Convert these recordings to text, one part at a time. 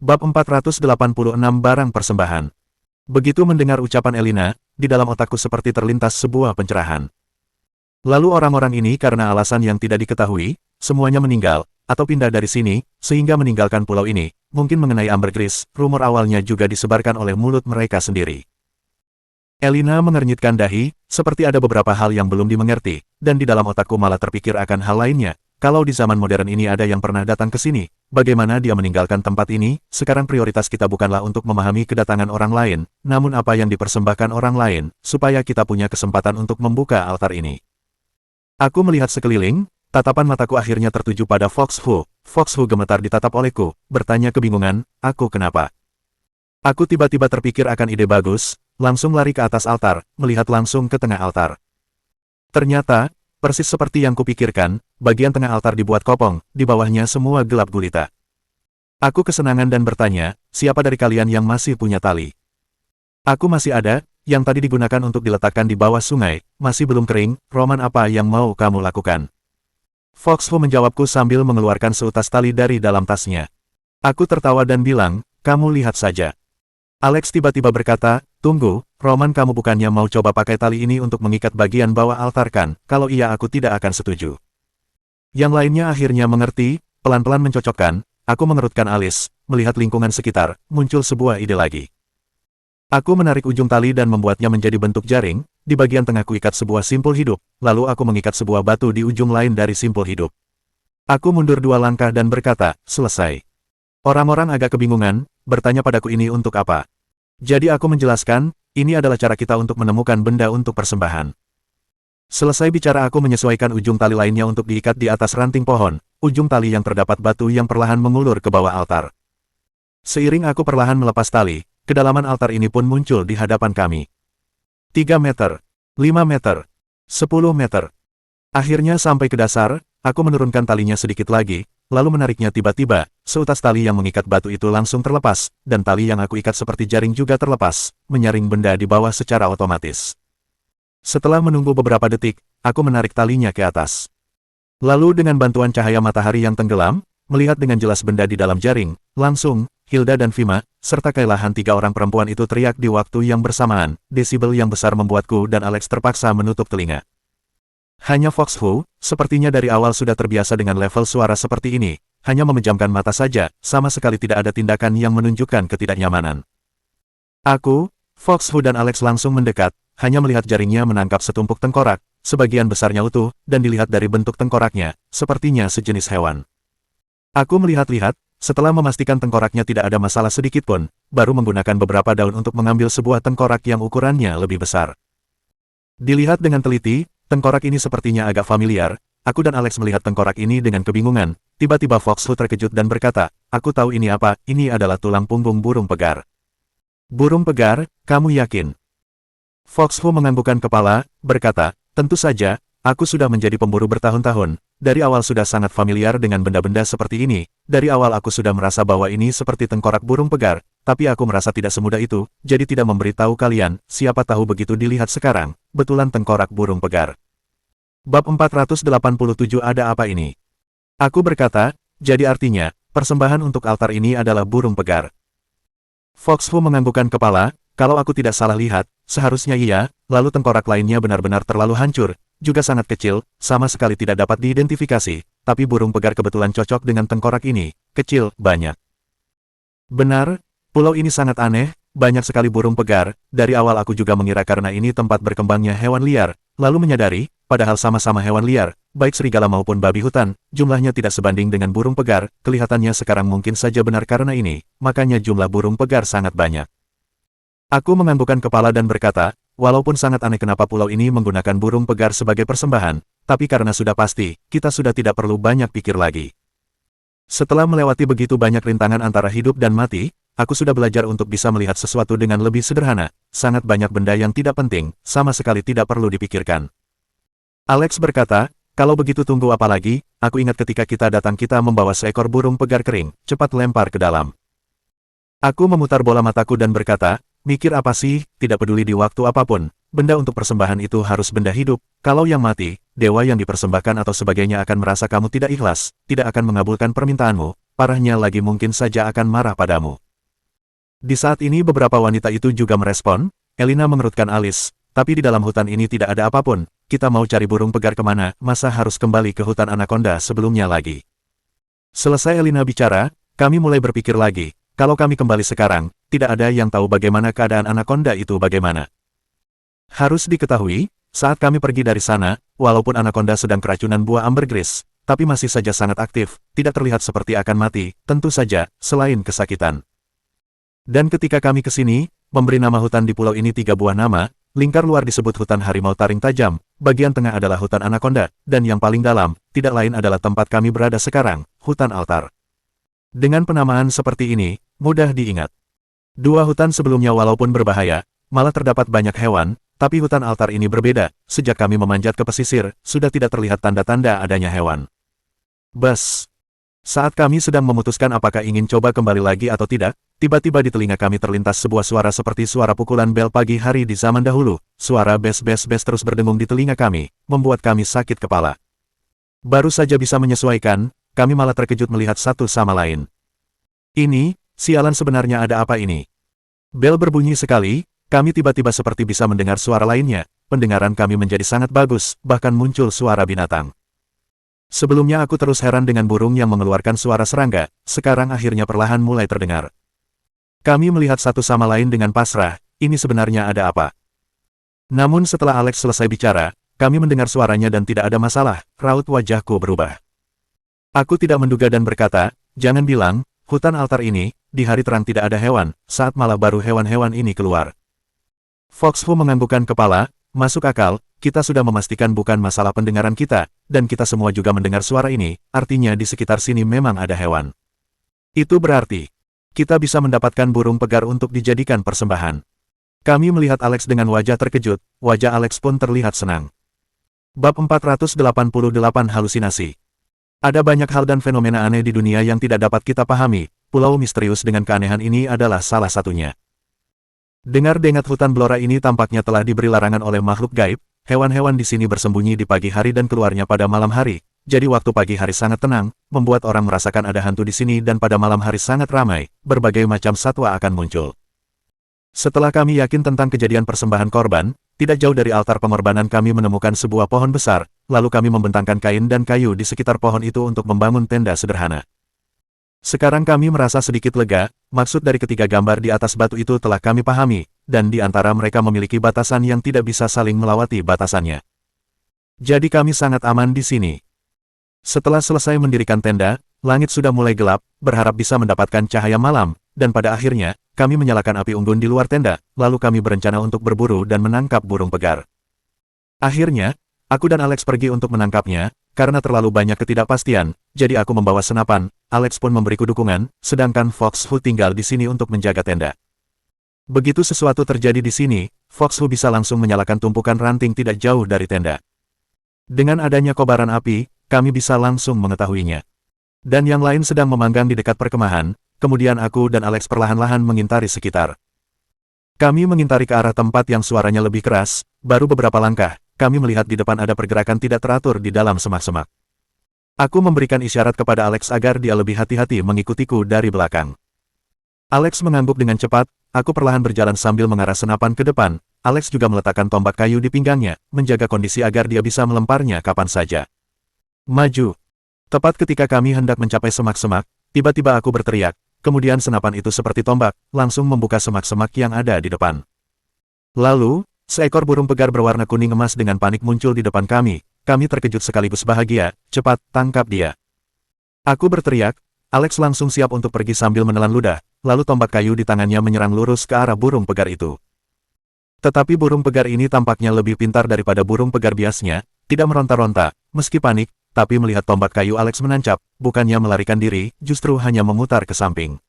Bab 486 Barang Persembahan. Begitu mendengar ucapan Elina, di dalam otakku seperti terlintas sebuah pencerahan. Lalu orang-orang ini karena alasan yang tidak diketahui, semuanya meninggal, atau pindah dari sini, sehingga meninggalkan pulau ini. Mungkin mengenai ambergris, rumor awalnya juga disebarkan oleh mulut mereka sendiri. Elina mengernyitkan dahi, seperti ada beberapa hal yang belum dimengerti, dan di dalam otakku malah terpikir akan hal lainnya. Kalau di zaman modern ini ada yang pernah datang ke sini, bagaimana dia meninggalkan tempat ini? Sekarang prioritas kita bukanlah untuk memahami kedatangan orang lain, namun apa yang dipersembahkan orang lain, supaya kita punya kesempatan untuk membuka altar ini. Aku melihat sekeliling, tatapan mataku akhirnya tertuju pada Fox Hu. Fox Hu gemetar ditatap olehku, bertanya kebingungan, aku kenapa? Aku tiba-tiba terpikir akan ide bagus, langsung lari ke atas altar, melihat langsung ke tengah altar. Ternyata, persis seperti yang kupikirkan, bagian tengah altar dibuat kopong, di bawahnya semua gelap gulita. Aku kesenangan dan bertanya, siapa dari kalian yang masih punya tali? Aku masih ada, yang tadi digunakan untuk diletakkan di bawah sungai, masih belum kering. Roman, apa yang mau kamu lakukan? Fox Hu menjawabku sambil mengeluarkan seutas tali dari dalam tasnya. Aku tertawa dan bilang, kamu lihat saja. Alex tiba-tiba berkata, tunggu, Roman, kamu bukannya mau coba pakai tali ini untuk mengikat bagian bawah altar kan? Kalau iya, aku tidak akan setuju. Yang lainnya akhirnya mengerti, pelan-pelan mencocokkan. Aku mengerutkan alis, melihat lingkungan sekitar, muncul sebuah ide lagi. Aku menarik ujung tali dan membuatnya menjadi bentuk jaring, di bagian tengah kuikat sebuah simpul hidup, lalu aku mengikat sebuah batu di ujung lain dari simpul hidup. Aku mundur 2 langkah dan berkata, selesai. Orang-orang agak kebingungan, bertanya padaku ini untuk apa. Jadi aku menjelaskan, ini adalah cara kita untuk menemukan benda untuk persembahan. Selesai bicara aku menyesuaikan ujung tali lainnya untuk diikat di atas ranting pohon, ujung tali yang terdapat batu yang perlahan mengulur ke bawah altar. Seiring aku perlahan melepas tali, kedalaman altar ini pun muncul di hadapan kami. 3 meter, 5 meter, 10 meter. Akhirnya sampai ke dasar, aku menurunkan talinya sedikit lagi, lalu menariknya tiba-tiba, seutas tali yang mengikat batu itu langsung terlepas, dan tali yang aku ikat seperti jaring juga terlepas, menyaring benda di bawah secara otomatis. Setelah menunggu beberapa detik, aku menarik talinya ke atas. Lalu dengan bantuan cahaya matahari yang tenggelam, melihat dengan jelas benda di dalam jaring, langsung, Hilda dan Vima, serta keilahan 3 orang perempuan itu teriak di waktu yang bersamaan. Desibel yang besar membuatku dan Alex terpaksa menutup telinga. Hanya Fox Hu, sepertinya dari awal sudah terbiasa dengan level suara seperti ini, hanya memejamkan mata saja, sama sekali tidak ada tindakan yang menunjukkan ketidaknyamanan. Aku, Fox Hu dan Alex langsung mendekat, hanya melihat jaringnya menangkap setumpuk tengkorak, sebagian besarnya utuh, dan dilihat dari bentuk tengkoraknya, sepertinya sejenis hewan. Aku melihat-lihat, setelah memastikan tengkoraknya tidak ada masalah sedikit pun, baru menggunakan beberapa daun untuk mengambil sebuah tengkorak yang ukurannya lebih besar. Dilihat dengan teliti, tengkorak ini sepertinya agak familiar. Aku dan Alex melihat tengkorak ini dengan kebingungan. Tiba-tiba Fox Hu terkejut dan berkata, aku tahu ini apa, ini adalah tulang punggung burung pegar. Burung pegar, kamu yakin? Fox Hu menganggukkan kepala, berkata, tentu saja, aku sudah menjadi pemburu bertahun-tahun. Dari awal sudah sangat familiar dengan benda-benda seperti ini. Dari awal aku sudah merasa bahwa ini seperti tengkorak burung pegar, tapi aku merasa tidak semudah itu, jadi tidak memberitahu kalian. Siapa tahu begitu dilihat sekarang, betulan tengkorak burung pegar. Bab 487 ada apa ini? Aku berkata, jadi artinya, persembahan untuk altar ini adalah burung pegar. Fox Hu menganggukkan kepala, kalau aku tidak salah lihat, seharusnya iya, lalu tengkorak lainnya benar-benar terlalu hancur, juga sangat kecil, sama sekali tidak dapat diidentifikasi, tapi burung pegar kebetulan cocok dengan tengkorak ini, kecil, banyak. Benar, pulau ini sangat aneh, banyak sekali burung pegar, dari awal aku juga mengira karena ini tempat berkembangnya hewan liar, lalu menyadari, padahal sama-sama hewan liar, baik serigala maupun babi hutan, jumlahnya tidak sebanding dengan burung pegar, kelihatannya sekarang mungkin saja benar karena ini, makanya jumlah burung pegar sangat banyak. Aku menganggukkan kepala dan berkata, walaupun sangat aneh kenapa pulau ini menggunakan burung pegar sebagai persembahan, tapi karena sudah pasti, kita sudah tidak perlu banyak pikir lagi. Setelah melewati begitu banyak rintangan antara hidup dan mati, aku sudah belajar untuk bisa melihat sesuatu dengan lebih sederhana, sangat banyak benda yang tidak penting, sama sekali tidak perlu dipikirkan. Alex berkata, kalau begitu tunggu apa lagi, aku ingat ketika kita datang kita membawa seekor burung pegar kering, cepat lempar ke dalam. Aku memutar bola mataku dan berkata, mikir apa sih, tidak peduli di waktu apapun, benda untuk persembahan itu harus benda hidup, kalau yang mati, dewa yang dipersembahkan atau sebagainya akan merasa kamu tidak ikhlas, tidak akan mengabulkan permintaanmu, parahnya lagi mungkin saja akan marah padamu. Di saat ini beberapa wanita itu juga merespon, Elina mengerutkan alis, tapi di dalam hutan ini tidak ada apapun, kita mau cari burung pegar kemana, masa harus kembali ke hutan anaconda sebelumnya lagi. Selesai Elina bicara, kami mulai berpikir lagi, kalau kami kembali sekarang, tidak ada yang tahu bagaimana keadaan anaconda itu bagaimana. Harus diketahui, saat kami pergi dari sana, walaupun anaconda sedang keracunan buah ambergris, tapi masih saja sangat aktif, tidak terlihat seperti akan mati, tentu saja, selain kesakitan. Dan ketika kami ke sini, memberi nama hutan di pulau ini 3 buah nama, lingkar luar disebut hutan harimau taring tajam, bagian tengah adalah hutan anaconda, dan yang paling dalam, tidak lain adalah tempat kami berada sekarang, hutan altar. Dengan penamaan seperti ini, mudah diingat. 2 hutan sebelumnya walaupun berbahaya, malah terdapat banyak hewan, tapi hutan altar ini berbeda, sejak kami memanjat ke pesisir, sudah tidak terlihat tanda-tanda adanya hewan. Bas. Saat kami sedang memutuskan apakah ingin coba kembali lagi atau tidak, tiba-tiba di telinga kami terlintas sebuah suara seperti suara pukulan bel pagi hari di zaman dahulu, suara bes-bes-bes terus berdengung di telinga kami, membuat kami sakit kepala. Baru saja bisa menyesuaikan, kami malah terkejut melihat satu sama lain. Ini, sialan sebenarnya ada apa ini? Bel berbunyi sekali, kami tiba-tiba seperti bisa mendengar suara lainnya, pendengaran kami menjadi sangat bagus, bahkan muncul suara binatang. Sebelumnya aku terus heran dengan burung yang mengeluarkan suara serangga, sekarang akhirnya perlahan mulai terdengar. Kami melihat satu sama lain dengan pasrah, ini sebenarnya ada apa? Namun setelah Alex selesai bicara, kami mendengar suaranya dan tidak ada masalah, raut wajahku berubah. Aku tidak menduga dan berkata, jangan bilang, hutan altar ini, di hari terang tidak ada hewan, saat malah baru hewan-hewan ini keluar. Fox Fu menganggukkan kepala, masuk akal, kita sudah memastikan bukan masalah pendengaran kita, dan kita semua juga mendengar suara ini, artinya di sekitar sini memang ada hewan. Itu berarti, kita bisa mendapatkan burung pegar untuk dijadikan persembahan. Kami melihat Alex dengan wajah terkejut, wajah Alex pun terlihat senang. Bab 488 Halusinasi. Ada banyak hal dan fenomena aneh di dunia yang tidak dapat kita pahami, pulau misterius dengan keanehan ini adalah salah satunya. Dengar-dengar hutan Blora ini tampaknya telah diberi larangan oleh makhluk gaib, hewan-hewan di sini bersembunyi di pagi hari dan keluarnya pada malam hari, jadi waktu pagi hari sangat tenang, membuat orang merasakan ada hantu di sini dan pada malam hari sangat ramai, berbagai macam satwa akan muncul. Setelah kami yakin tentang kejadian persembahan korban, tidak jauh dari altar pengorbanan kami menemukan sebuah pohon besar, lalu kami membentangkan kain dan kayu di sekitar pohon itu untuk membangun tenda sederhana. Sekarang kami merasa sedikit lega, maksud dari ketiga gambar di atas batu itu telah kami pahami, dan di antara mereka memiliki batasan yang tidak bisa saling melewati batasannya. Jadi kami sangat aman di sini. Setelah selesai mendirikan tenda, langit sudah mulai gelap, berharap bisa mendapatkan cahaya malam, dan pada akhirnya, kami menyalakan api unggun di luar tenda, lalu kami berencana untuk berburu dan menangkap burung pegar. Akhirnya, aku dan Alex pergi untuk menangkapnya, karena terlalu banyak ketidakpastian, jadi aku membawa senapan, Alex pun memberiku dukungan, sedangkan Fox Hu tinggal di sini untuk menjaga tenda. Begitu sesuatu terjadi di sini, Fox Hu bisa langsung menyalakan tumpukan ranting tidak jauh dari tenda. Dengan adanya kobaran api, kami bisa langsung mengetahuinya. Dan yang lain sedang memanggang di dekat perkemahan, kemudian aku dan Alex perlahan-lahan mengintari sekitar. Kami mengintari ke arah tempat yang suaranya lebih keras, baru beberapa langkah, kami melihat di depan ada pergerakan tidak teratur di dalam semak-semak. Aku memberikan isyarat kepada Alex agar dia lebih hati-hati mengikutiku dari belakang. Alex mengangguk dengan cepat, aku perlahan berjalan sambil mengarah senapan ke depan, Alex juga meletakkan tombak kayu di pinggangnya, menjaga kondisi agar dia bisa melemparnya kapan saja. Maju. Tepat ketika kami hendak mencapai semak-semak, tiba-tiba aku berteriak, kemudian senapan itu seperti tombak, langsung membuka semak-semak yang ada di depan. Lalu, seekor burung pegar berwarna kuning emas dengan panik muncul di depan kami terkejut sekaligus bahagia, cepat, tangkap dia. Aku berteriak, Alex langsung siap untuk pergi sambil menelan ludah, lalu tombak kayu di tangannya menyerang lurus ke arah burung pegar itu. Tetapi burung pegar ini tampaknya lebih pintar daripada burung pegar biasanya, tidak meronta-ronta, meski panik, tapi melihat tombak kayu Alex menancap, bukannya melarikan diri, justru hanya memutar ke samping.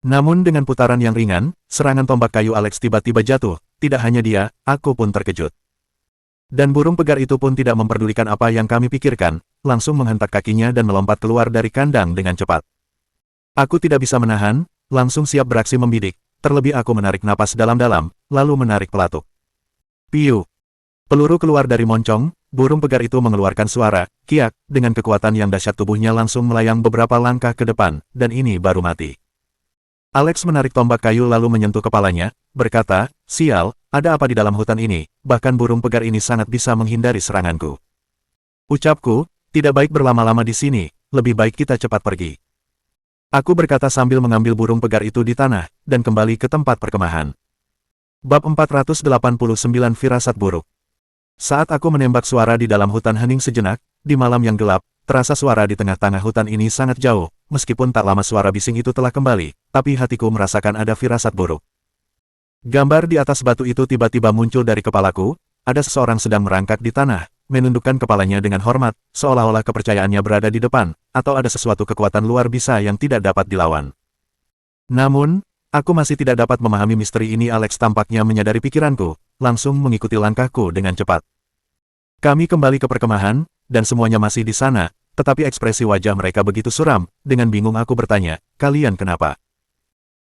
Namun dengan putaran yang ringan, serangan tombak kayu Alex tiba-tiba jatuh, tidak hanya dia, aku pun terkejut. Dan burung pegar itu pun tidak memperdulikan apa yang kami pikirkan, langsung menghentak kakinya dan melompat keluar dari kandang dengan cepat. Aku tidak bisa menahan, langsung siap beraksi membidik, terlebih aku menarik napas dalam-dalam, lalu menarik pelatuk. Piu! Peluru keluar dari moncong, burung pegar itu mengeluarkan suara, kiak, dengan kekuatan yang dahsyat tubuhnya langsung melayang beberapa langkah ke depan, dan ini baru mati. Alex menarik tombak kayu lalu menyentuh kepalanya, berkata, sial, ada apa di dalam hutan ini, bahkan burung pegar ini sangat bisa menghindari seranganku. Ucapku, tidak baik berlama-lama di sini, lebih baik kita cepat pergi. Aku berkata sambil mengambil burung pegar itu di tanah, dan kembali ke tempat perkemahan. Bab 489 Firasat Buruk. Saat aku menembak suara di dalam hutan hening sejenak, di malam yang gelap, terasa suara di tengah-tengah hutan ini sangat jauh, meskipun tak lama suara bising itu telah kembali, tapi hatiku merasakan ada firasat buruk. Gambar di atas batu itu tiba-tiba muncul dari kepalaku, ada seseorang sedang merangkak di tanah, menundukkan kepalanya dengan hormat, seolah-olah kepercayaannya berada di depan, atau ada sesuatu kekuatan luar biasa yang tidak dapat dilawan. Namun, aku masih tidak dapat memahami misteri ini. Alex tampaknya menyadari pikiranku, langsung mengikuti langkahku dengan cepat. Kami kembali ke perkemahan, dan semuanya masih di sana, tetapi ekspresi wajah mereka begitu suram, dengan bingung aku bertanya, kalian kenapa?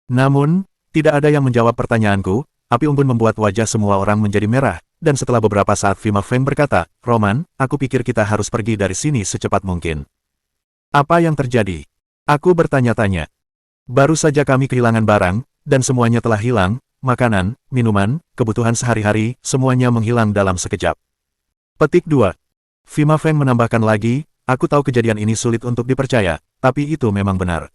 Namun, tidak ada yang menjawab pertanyaanku, api unggun membuat wajah semua orang menjadi merah, dan setelah beberapa saat Fima Feng berkata, Roman, aku pikir kita harus pergi dari sini secepat mungkin. Apa yang terjadi? Aku bertanya-tanya. Baru saja kami kehilangan barang, dan semuanya telah hilang, makanan, minuman, kebutuhan sehari-hari, semuanya menghilang dalam sekejap. Petik 2. Fima Feng menambahkan lagi, aku tahu kejadian ini sulit untuk dipercaya, tapi itu memang benar.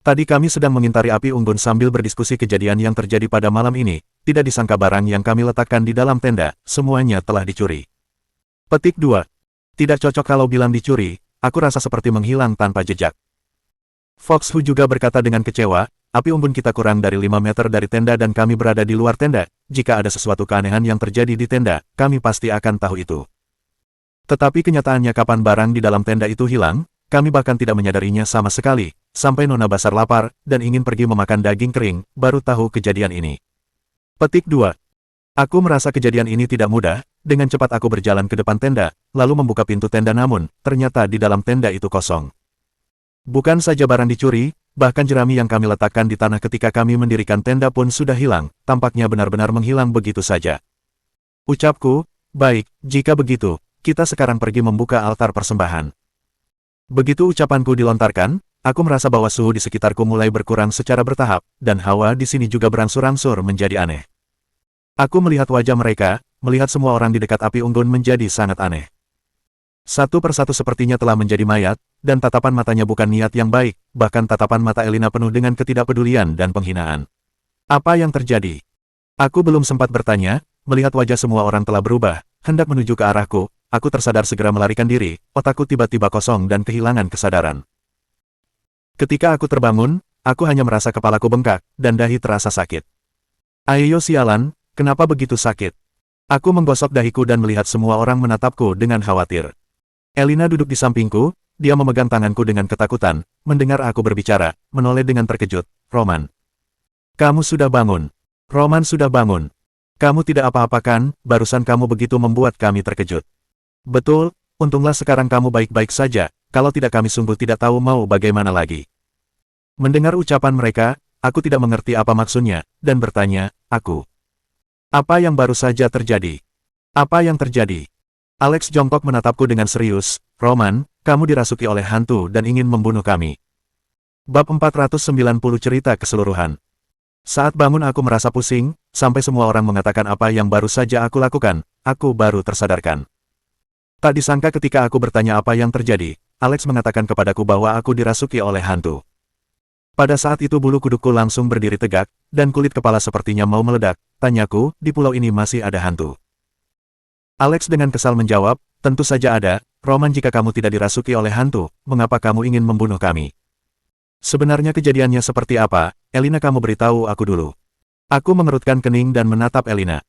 Tadi kami sedang mengintari api unggun sambil berdiskusi kejadian yang terjadi pada malam ini, tidak disangka barang yang kami letakkan di dalam tenda, semuanya telah dicuri. Petik 2. Tidak cocok kalau bilang dicuri, aku rasa seperti menghilang tanpa jejak. Fox Hu juga berkata dengan kecewa, api unggun kita kurang dari 5 meter dari tenda dan kami berada di luar tenda, jika ada sesuatu keanehan yang terjadi di tenda, kami pasti akan tahu itu. Tetapi kenyataannya kapan barang di dalam tenda itu hilang, kami bahkan tidak menyadarinya sama sekali, sampai Nona Basar lapar, dan ingin pergi memakan daging kering, baru tahu kejadian ini. Petik 2. Aku merasa kejadian ini tidak mudah, dengan cepat aku berjalan ke depan tenda, lalu membuka pintu tenda namun, ternyata di dalam tenda itu kosong. Bukan saja barang dicuri, bahkan jerami yang kami letakkan di tanah ketika kami mendirikan tenda pun sudah hilang, tampaknya benar-benar menghilang begitu saja. Ucapku, baik, jika begitu, kita sekarang pergi membuka altar persembahan. Begitu ucapanku dilontarkan, aku merasa bahwa suhu di sekitarku mulai berkurang secara bertahap, dan hawa di sini juga berangsur-angsur menjadi aneh. Aku melihat wajah mereka, melihat semua orang di dekat api unggun menjadi sangat aneh. Satu persatu sepertinya telah menjadi mayat, dan tatapan matanya bukan niat yang baik, bahkan tatapan mata Elina penuh dengan ketidakpedulian dan penghinaan. Apa yang terjadi? Aku belum sempat bertanya, melihat wajah semua orang telah berubah, hendak menuju ke arahku, aku tersadar segera melarikan diri, otakku tiba-tiba kosong dan kehilangan kesadaran. Ketika aku terbangun, aku hanya merasa kepalaku bengkak, dan dahi terasa sakit. Ayo sialan, kenapa begitu sakit? Aku menggosok dahiku dan melihat semua orang menatapku dengan khawatir. Elina duduk di sampingku, dia memegang tanganku dengan ketakutan, mendengar aku berbicara, menoleh dengan terkejut, Roman. Kamu sudah bangun. Roman sudah bangun. Kamu tidak apa-apa kan, barusan kamu begitu membuat kami terkejut. Betul, untunglah sekarang kamu baik-baik saja, kalau tidak kami sungguh tidak tahu mau bagaimana lagi. Mendengar ucapan mereka, aku tidak mengerti apa maksudnya, dan bertanya, aku. Apa yang baru saja terjadi? Apa yang terjadi? Alex jongkok menatapku dengan serius, Roman, kamu dirasuki oleh hantu dan ingin membunuh kami. Bab 490 Cerita Keseluruhan. Saat bangun aku merasa pusing, sampai semua orang mengatakan apa yang baru saja aku lakukan, aku baru tersadarkan. Tak disangka ketika aku bertanya apa yang terjadi, Alex mengatakan kepadaku bahwa aku dirasuki oleh hantu. Pada saat itu bulu kudukku langsung berdiri tegak, dan kulit kepala sepertinya mau meledak, tanyaku, di pulau ini masih ada hantu. Alex dengan kesal menjawab, tentu saja ada, Roman jika kamu tidak dirasuki oleh hantu, mengapa kamu ingin membunuh kami? Sebenarnya kejadiannya seperti apa, Elina kamu beritahu aku dulu. Aku mengerutkan kening dan menatap Elina.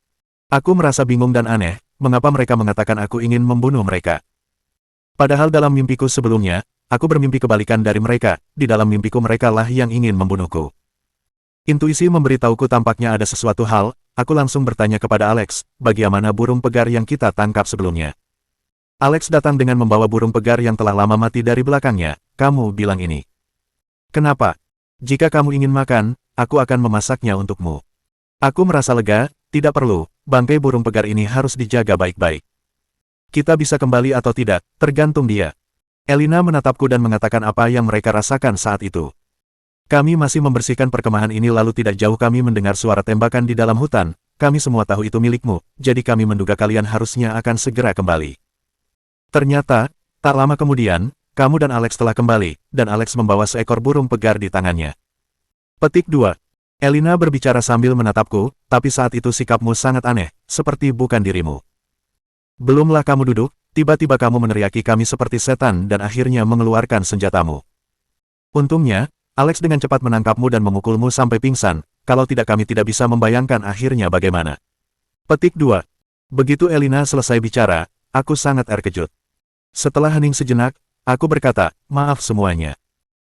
Aku merasa bingung dan aneh, mengapa mereka mengatakan aku ingin membunuh mereka. Padahal dalam mimpiku sebelumnya, aku bermimpi kebalikan dari mereka, di dalam mimpiku mereka lah yang ingin membunuhku. Intuisi memberitahuku tampaknya ada sesuatu hal, aku langsung bertanya kepada Alex, bagaimana burung pegar yang kita tangkap sebelumnya. Alex datang dengan membawa burung pegar yang telah lama mati dari belakangnya, kamu bilang ini. Kenapa? Jika kamu ingin makan, aku akan memasaknya untukmu. Aku merasa lega, tidak perlu, bangkai burung pegar ini harus dijaga baik-baik. Kita bisa kembali atau tidak, tergantung dia. Elina menatapku dan mengatakan apa yang mereka rasakan saat itu. Kami masih membersihkan perkemahan ini lalu tidak jauh kami mendengar suara tembakan di dalam hutan. Kami semua tahu itu milikmu, jadi kami menduga kalian harusnya akan segera kembali. Ternyata, tak lama kemudian, kamu dan Alex telah kembali, dan Alex membawa seekor burung pegar di tangannya. Petik 2. Elina berbicara sambil menatapku, tapi saat itu sikapmu sangat aneh, seperti bukan dirimu. Belumlah kamu duduk, tiba-tiba kamu meneriaki kami seperti setan dan akhirnya mengeluarkan senjatamu. Untungnya, Alex dengan cepat menangkapmu dan memukulmu sampai pingsan, kalau tidak kami tidak bisa membayangkan akhirnya bagaimana. Petik 2. Begitu Elina selesai bicara, aku sangat terkejut. Setelah hening sejenak, aku berkata, maaf semuanya.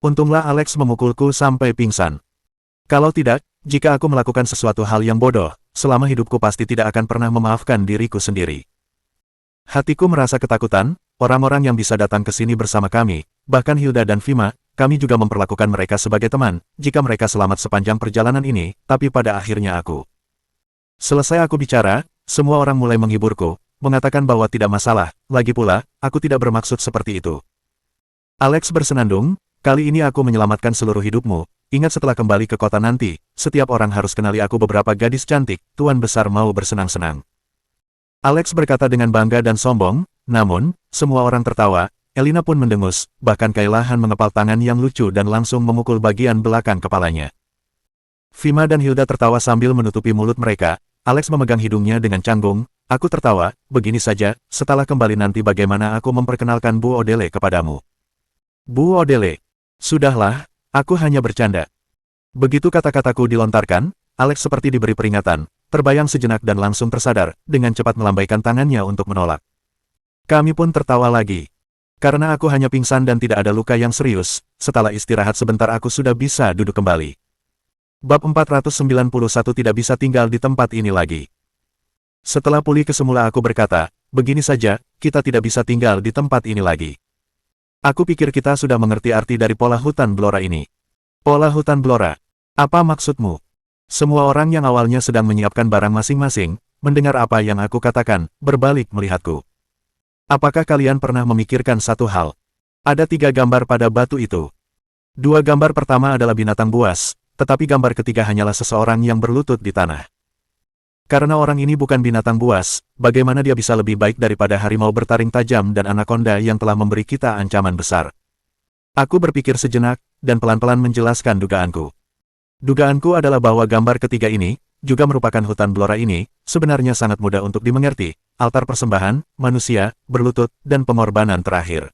Untunglah Alex memukulku sampai pingsan. Kalau tidak, jika aku melakukan sesuatu hal yang bodoh, selama hidupku pasti tidak akan pernah memaafkan diriku sendiri. Hatiku merasa ketakutan, orang-orang yang bisa datang ke sini bersama kami, bahkan Hilda dan Vima, kami juga memperlakukan mereka sebagai teman, jika mereka selamat sepanjang perjalanan ini, tapi pada akhirnya aku. Selesai aku bicara, semua orang mulai menghiburku, mengatakan bahwa tidak masalah, lagi pula, aku tidak bermaksud seperti itu. Alex bersenandung, kali ini aku menyelamatkan seluruh hidupmu, ingat setelah kembali ke kota nanti, setiap orang harus kenali aku beberapa gadis cantik, Tuan Besar mau bersenang-senang. Alex berkata dengan bangga dan sombong, namun, semua orang tertawa, Elina pun mendengus, bahkan Kailahan mengepal tangan yang lucu dan langsung memukul bagian belakang kepalanya. Vima dan Hilda tertawa sambil menutupi mulut mereka, Alex memegang hidungnya dengan canggung, aku tertawa, begini saja, setelah kembali nanti bagaimana aku memperkenalkan Bu Odele kepadamu. Bu Odele. Sudahlah, aku hanya bercanda. Begitu kata-kataku dilontarkan, Alex seperti diberi peringatan, terbayang sejenak dan langsung tersadar, dengan cepat melambaikan tangannya untuk menolak. Kami pun tertawa lagi. Karena aku hanya pingsan dan tidak ada luka yang serius, setelah istirahat sebentar aku sudah bisa duduk kembali. Bab 491 tidak bisa tinggal di tempat ini lagi. Setelah pulih kesemula aku berkata, begini saja, kita tidak bisa tinggal di tempat ini lagi. Aku pikir kita sudah mengerti arti dari pola hutan Blora ini. Pola hutan Blora. Apa maksudmu? Semua orang yang awalnya sedang menyiapkan barang masing-masing, mendengar apa yang aku katakan, berbalik melihatku. Apakah kalian pernah memikirkan satu hal? Ada 3 gambar pada batu itu. 2 gambar pertama adalah binatang buas, tetapi gambar ketiga hanyalah seseorang yang berlutut di tanah. Karena orang ini bukan binatang buas, bagaimana dia bisa lebih baik daripada harimau bertaring tajam dan anakonda yang telah memberi kita ancaman besar? Aku berpikir sejenak, dan pelan-pelan menjelaskan dugaanku. Dugaanku adalah bahwa gambar ketiga ini, juga merupakan hutan Blora ini, sebenarnya sangat mudah untuk dimengerti, altar persembahan, manusia, berlutut, dan pengorbanan terakhir.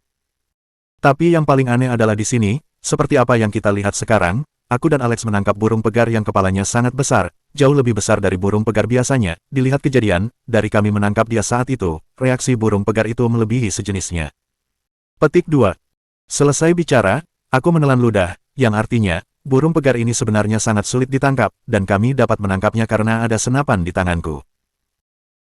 Tapi yang paling aneh adalah di sini, seperti apa yang kita lihat sekarang, aku dan Alex menangkap burung pegar yang kepalanya sangat besar, jauh lebih besar dari burung pegar biasanya, dilihat kejadian, dari kami menangkap dia saat itu, reaksi burung pegar itu melebihi sejenisnya. Petik 2. Selesai bicara, aku menelan ludah, yang artinya, burung pegar ini sebenarnya sangat sulit ditangkap, dan kami dapat menangkapnya karena ada senapan di tanganku.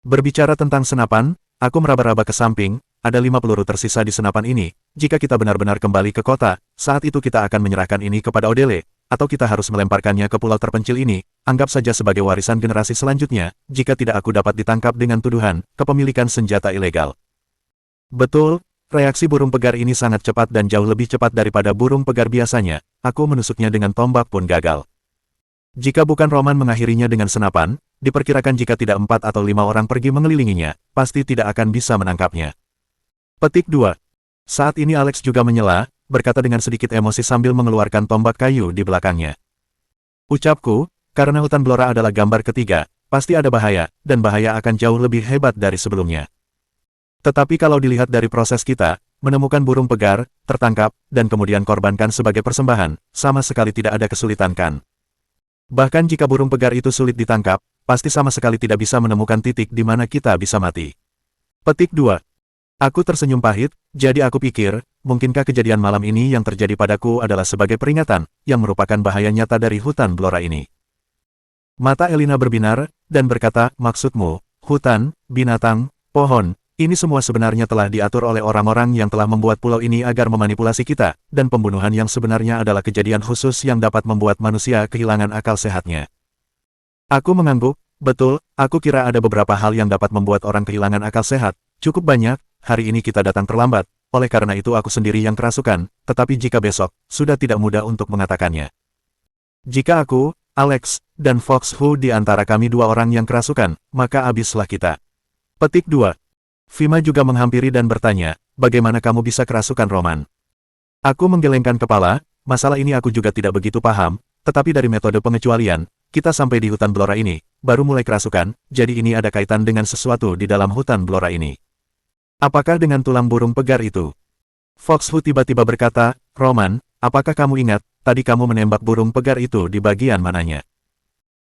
Berbicara tentang senapan, aku meraba-raba ke samping, ada 5 peluru tersisa di senapan ini, jika kita benar-benar kembali ke kota, saat itu kita akan menyerahkan ini kepada Odele, atau kita harus melemparkannya ke pulau terpencil ini, anggap saja sebagai warisan generasi selanjutnya, jika tidak aku dapat ditangkap dengan tuduhan, kepemilikan senjata ilegal. Betul. Reaksi burung pegar ini sangat cepat dan jauh lebih cepat daripada burung pegar biasanya, aku menusuknya dengan tombak pun gagal. Jika bukan Roman mengakhirinya dengan senapan, diperkirakan jika tidak 4 atau 5 orang pergi mengelilinginya, pasti tidak akan bisa menangkapnya. Petik 2. Saat ini Alex juga menyela, berkata dengan sedikit emosi sambil mengeluarkan tombak kayu di belakangnya. Ucapku, karena hutan Blora adalah gambar ketiga, pasti ada bahaya, dan bahaya akan jauh lebih hebat dari sebelumnya. Tetapi kalau dilihat dari proses kita, menemukan burung pegar, tertangkap, dan kemudian korbankan sebagai persembahan, sama sekali tidak ada kesulitan kan? Bahkan jika burung pegar itu sulit ditangkap, pasti sama sekali tidak bisa menemukan titik di mana kita bisa mati. Petik 2. Aku tersenyum pahit, jadi aku pikir, mungkinkah kejadian malam ini yang terjadi padaku adalah sebagai peringatan, yang merupakan bahaya nyata dari hutan Blora ini. Mata Elina berbinar, dan berkata, maksudmu, hutan, binatang, pohon, ini semua sebenarnya telah diatur oleh orang-orang yang telah membuat pulau ini agar memanipulasi kita, dan pembunuhan yang sebenarnya adalah kejadian khusus yang dapat membuat manusia kehilangan akal sehatnya. Aku mengangguk, betul, aku kira ada beberapa hal yang dapat membuat orang kehilangan akal sehat, cukup banyak, hari ini kita datang terlambat, oleh karena itu aku sendiri yang kerasukan, tetapi jika besok, sudah tidak mudah untuk mengatakannya. Jika aku, Alex, dan Fox Hu di antara kami dua orang yang kerasukan, maka habislah kita. Petik 2. Fima juga menghampiri dan bertanya, bagaimana kamu bisa kerasukan Roman? Aku menggelengkan kepala, masalah ini aku juga tidak begitu paham, tetapi dari metode pengecualian, kita sampai di hutan Blora ini, baru mulai kerasukan, jadi ini ada kaitan dengan sesuatu di dalam hutan Blora ini. Apakah dengan tulang burung pegar itu? Fox Hu tiba-tiba berkata, Roman, apakah kamu ingat, tadi kamu menembak burung pegar itu di bagian mananya?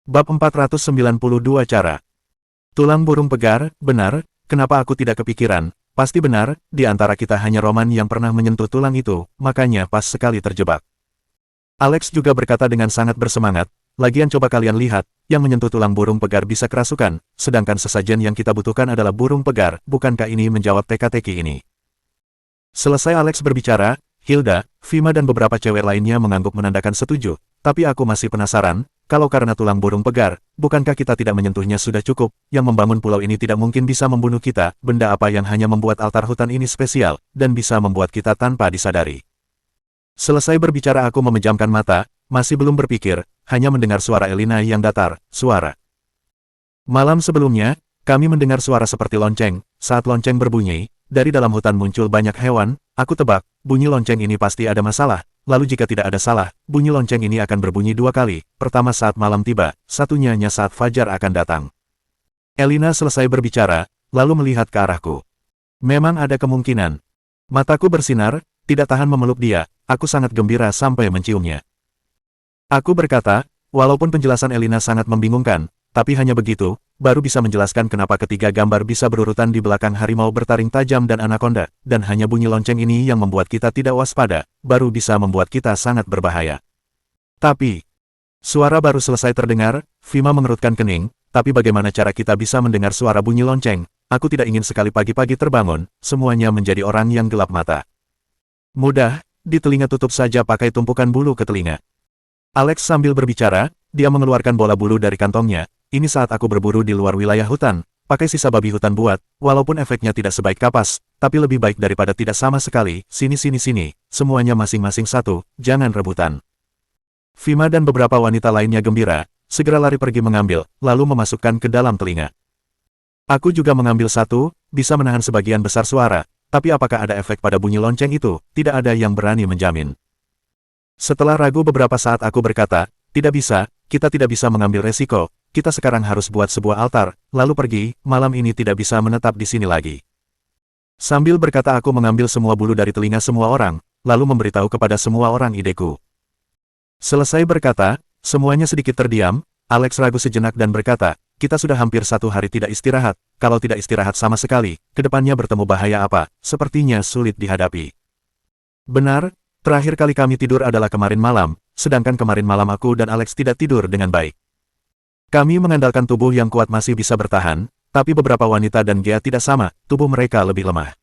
Bab 492 Cara. Tulang burung pegar, benar, kenapa aku tidak kepikiran? Pasti benar, di antara kita hanya Roman yang pernah menyentuh tulang itu, makanya pas sekali terjebak. Alex juga berkata dengan sangat bersemangat, lagian coba kalian lihat, yang menyentuh tulang burung pegar bisa kerasukan, sedangkan sesajen yang kita butuhkan adalah burung pegar, bukankah ini menjawab teka-teki ini? Selesai Alex berbicara, Hilda, Fima dan beberapa cewek lainnya mengangguk menandakan setuju, tapi aku masih penasaran, kalau karena tulang burung pegar, bukankah kita tidak menyentuhnya sudah cukup, yang membangun pulau ini tidak mungkin bisa membunuh kita, benda apa yang hanya membuat altar hutan ini spesial, dan bisa membuat kita tanpa disadari. Selesai berbicara aku memejamkan mata, masih belum berpikir, hanya mendengar suara Elina yang datar, suara. Malam sebelumnya, kami mendengar suara seperti lonceng, saat lonceng berbunyi, dari dalam hutan muncul banyak hewan, aku tebak, bunyi lonceng ini pasti ada masalah, lalu jika tidak ada salah, bunyi lonceng ini akan berbunyi dua kali, pertama saat malam tiba, satunya hanya saat fajar akan datang. Elina selesai berbicara, lalu melihat ke arahku. Memang ada kemungkinan. Mataku bersinar, tidak tahan memeluk dia, aku sangat gembira sampai menciumnya. Aku berkata, walaupun penjelasan Elina sangat membingungkan, tapi hanya begitu, baru bisa menjelaskan kenapa ketiga gambar bisa berurutan di belakang harimau bertaring tajam dan anaconda, dan hanya bunyi lonceng ini yang membuat kita tidak waspada, baru bisa membuat kita sangat berbahaya. Tapi, suara baru selesai terdengar, Fima mengerutkan kening, tapi bagaimana cara kita bisa mendengar suara bunyi lonceng? Aku tidak ingin sekali pagi-pagi terbangun, semuanya menjadi orang yang gelap mata. Mudah, di telinga tutup saja pakai tumpukan bulu ke telinga. Alex sambil berbicara, dia mengeluarkan bola bulu dari kantongnya, ini saat aku berburu di luar wilayah hutan, pakai sisa babi hutan buat, walaupun efeknya tidak sebaik kapas, tapi lebih baik daripada tidak sama sekali, sini, semuanya masing-masing satu, jangan rebutan. Fima dan beberapa wanita lainnya gembira, segera lari pergi mengambil, lalu memasukkan ke dalam telinga. Aku juga mengambil satu, bisa menahan sebagian besar suara, tapi apakah ada efek pada bunyi lonceng itu, tidak ada yang berani menjamin. Setelah ragu beberapa saat aku berkata, tidak bisa, kita tidak bisa mengambil resiko, kita sekarang harus buat sebuah altar, lalu pergi, malam ini tidak bisa menetap di sini lagi. Sambil berkata aku mengambil semua bulu dari telinga semua orang, lalu memberitahu kepada semua orang ideku. Selesai berkata, semuanya sedikit terdiam, Alex ragu sejenak dan berkata, kita sudah hampir satu hari tidak istirahat, kalau tidak istirahat sama sekali, kedepannya bertemu bahaya apa, sepertinya sulit dihadapi. Benar, terakhir kali kami tidur adalah kemarin malam, sedangkan kemarin malam aku dan Alex tidak tidur dengan baik. Kami mengandalkan tubuh yang kuat masih bisa bertahan, tapi beberapa wanita dan Gea tidak sama, tubuh mereka lebih lemah.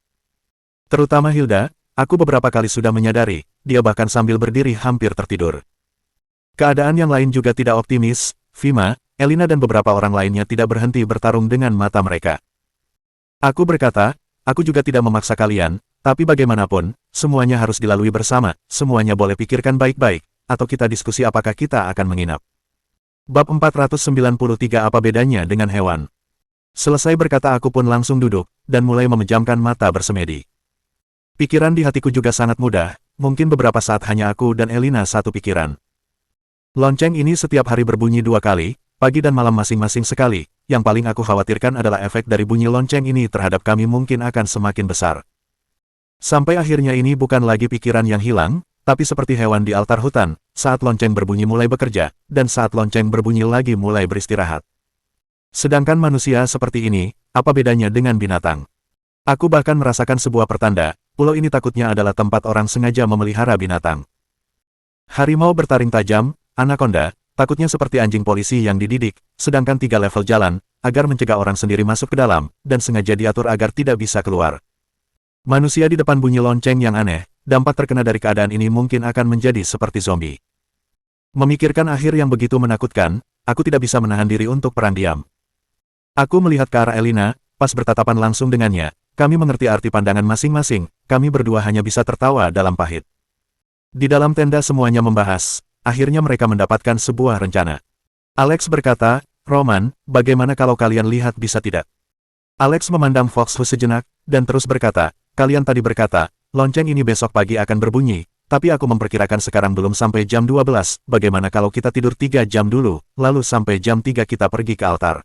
Terutama Hilda, aku beberapa kali sudah menyadari, dia bahkan sambil berdiri hampir tertidur. Keadaan yang lain juga tidak optimis, Fima, Elina dan beberapa orang lainnya tidak berhenti bertarung dengan mata mereka. Aku berkata, aku juga tidak memaksa kalian, tapi bagaimanapun, semuanya harus dilalui bersama, semuanya boleh pikirkan baik-baik, atau kita diskusi apakah kita akan menginap. Bab 493 Apa bedanya dengan hewan? Selesai berkata aku pun langsung duduk, dan mulai memejamkan mata bersemedi. Pikiran di hatiku juga sangat mudah, mungkin beberapa saat hanya aku dan Elina satu pikiran. Lonceng ini setiap hari berbunyi dua kali, pagi dan malam masing-masing sekali, yang paling aku khawatirkan adalah efek dari bunyi lonceng ini terhadap kami mungkin akan semakin besar. Sampai akhirnya ini bukan lagi pikiran yang hilang, tapi seperti hewan di altar hutan, saat lonceng berbunyi mulai bekerja, dan saat lonceng berbunyi lagi mulai beristirahat. Sedangkan manusia seperti ini, apa bedanya dengan binatang? Aku bahkan merasakan sebuah pertanda, pulau ini takutnya adalah tempat orang sengaja memelihara binatang. Harimau bertaring tajam, anaconda, takutnya seperti anjing polisi yang dididik, sedangkan 3 level jalan, agar mencegah orang sendiri masuk ke dalam, dan sengaja diatur agar tidak bisa keluar. Manusia di depan bunyi lonceng yang aneh, dampak terkena dari keadaan ini mungkin akan menjadi seperti zombie. Memikirkan akhir yang begitu menakutkan, aku tidak bisa menahan diri untuk perang diam. Aku melihat ke arah Elina, pas bertatapan langsung dengannya, kami mengerti arti pandangan masing-masing, kami berdua hanya bisa tertawa dalam pahit. Di dalam tenda semuanya membahas, akhirnya mereka mendapatkan sebuah rencana. Alex berkata, Roman, bagaimana kalau kalian lihat bisa tidak? Alex memandang Fox Hu sejenak, dan terus berkata, kalian tadi berkata, lonceng ini besok pagi akan berbunyi, tapi aku memperkirakan sekarang belum sampai jam 12, bagaimana kalau kita tidur 3 jam dulu, lalu sampai jam 3 kita pergi ke altar.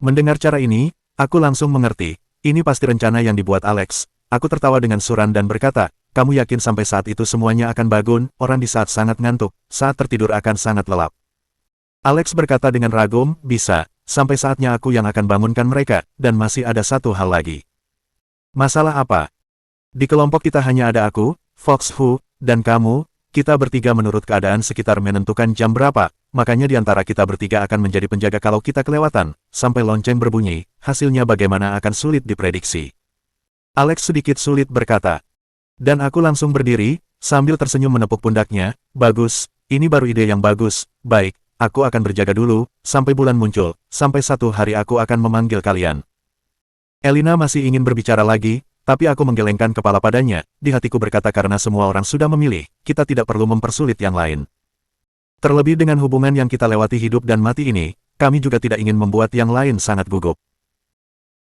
Mendengar cara ini, aku langsung mengerti. Ini pasti rencana yang dibuat Alex. Aku tertawa dengan suran dan berkata, kamu yakin sampai saat itu semuanya akan bangun, orang di saat sangat ngantuk, saat tertidur akan sangat lelap. Alex berkata dengan ragum, bisa, sampai saatnya aku yang akan bangunkan mereka, dan masih ada satu hal lagi. Masalah apa? Di kelompok kita hanya ada aku, Fox Hu, dan kamu, kita bertiga menurut keadaan sekitar menentukan jam berapa, makanya di antara kita bertiga akan menjadi penjaga kalau kita kelewatan, sampai lonceng berbunyi, hasilnya bagaimana akan sulit diprediksi. Alex sedikit sulit berkata. Dan aku langsung berdiri, sambil tersenyum menepuk pundaknya, bagus, ini baru ide yang bagus, baik, aku akan berjaga dulu, sampai bulan muncul, sampai satu hari aku akan memanggil kalian. Elina masih ingin berbicara lagi, tapi aku menggelengkan kepala padanya, di hatiku berkata karena semua orang sudah memilih, kita tidak perlu mempersulit yang lain. Terlebih dengan hubungan yang kita lewati hidup dan mati ini, kami juga tidak ingin membuat yang lain sangat gugup.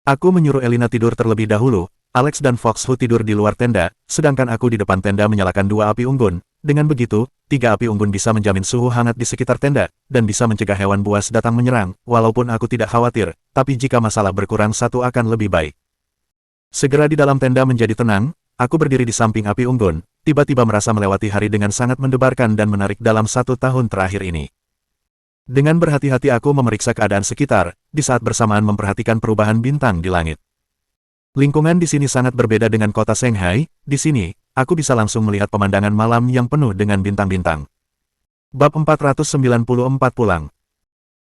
Aku menyuruh Elina tidur terlebih dahulu, Alex dan Fox Hu tidur di luar tenda, sedangkan aku di depan tenda menyalakan 2 api unggun. Dengan begitu, 3 api unggun bisa menjamin suhu hangat di sekitar tenda, dan bisa mencegah hewan buas datang menyerang, walaupun aku tidak khawatir, tapi jika masalah berkurang satu akan lebih baik. Segera di dalam tenda menjadi tenang, aku berdiri di samping api unggun, tiba-tiba merasa melewati hari dengan sangat mendebarkan dan menarik dalam 1 tahun terakhir ini. Dengan berhati-hati aku memeriksa keadaan sekitar, di saat bersamaan memperhatikan perubahan bintang di langit. Lingkungan di sini sangat berbeda dengan kota Shanghai, di sini, aku bisa langsung melihat pemandangan malam yang penuh dengan bintang-bintang. Bab 494 pulang.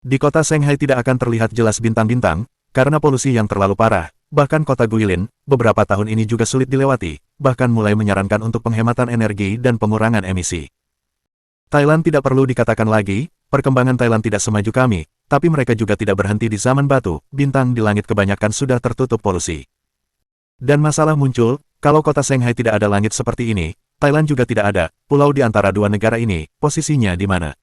Di kota Shanghai tidak akan terlihat jelas bintang-bintang, karena polusi yang terlalu parah. Bahkan kota Guilin, beberapa tahun ini juga sulit dilewati, bahkan mulai menyarankan untuk penghematan energi dan pengurangan emisi. Thailand tidak perlu dikatakan lagi, perkembangan Thailand tidak semaju kami, tapi mereka juga tidak berhenti di zaman batu, bintang di langit kebanyakan sudah tertutup polusi. Dan masalah muncul, kalau kota Shanghai tidak ada langit seperti ini, Thailand juga tidak ada, pulau di antara dua negara ini, posisinya di mana?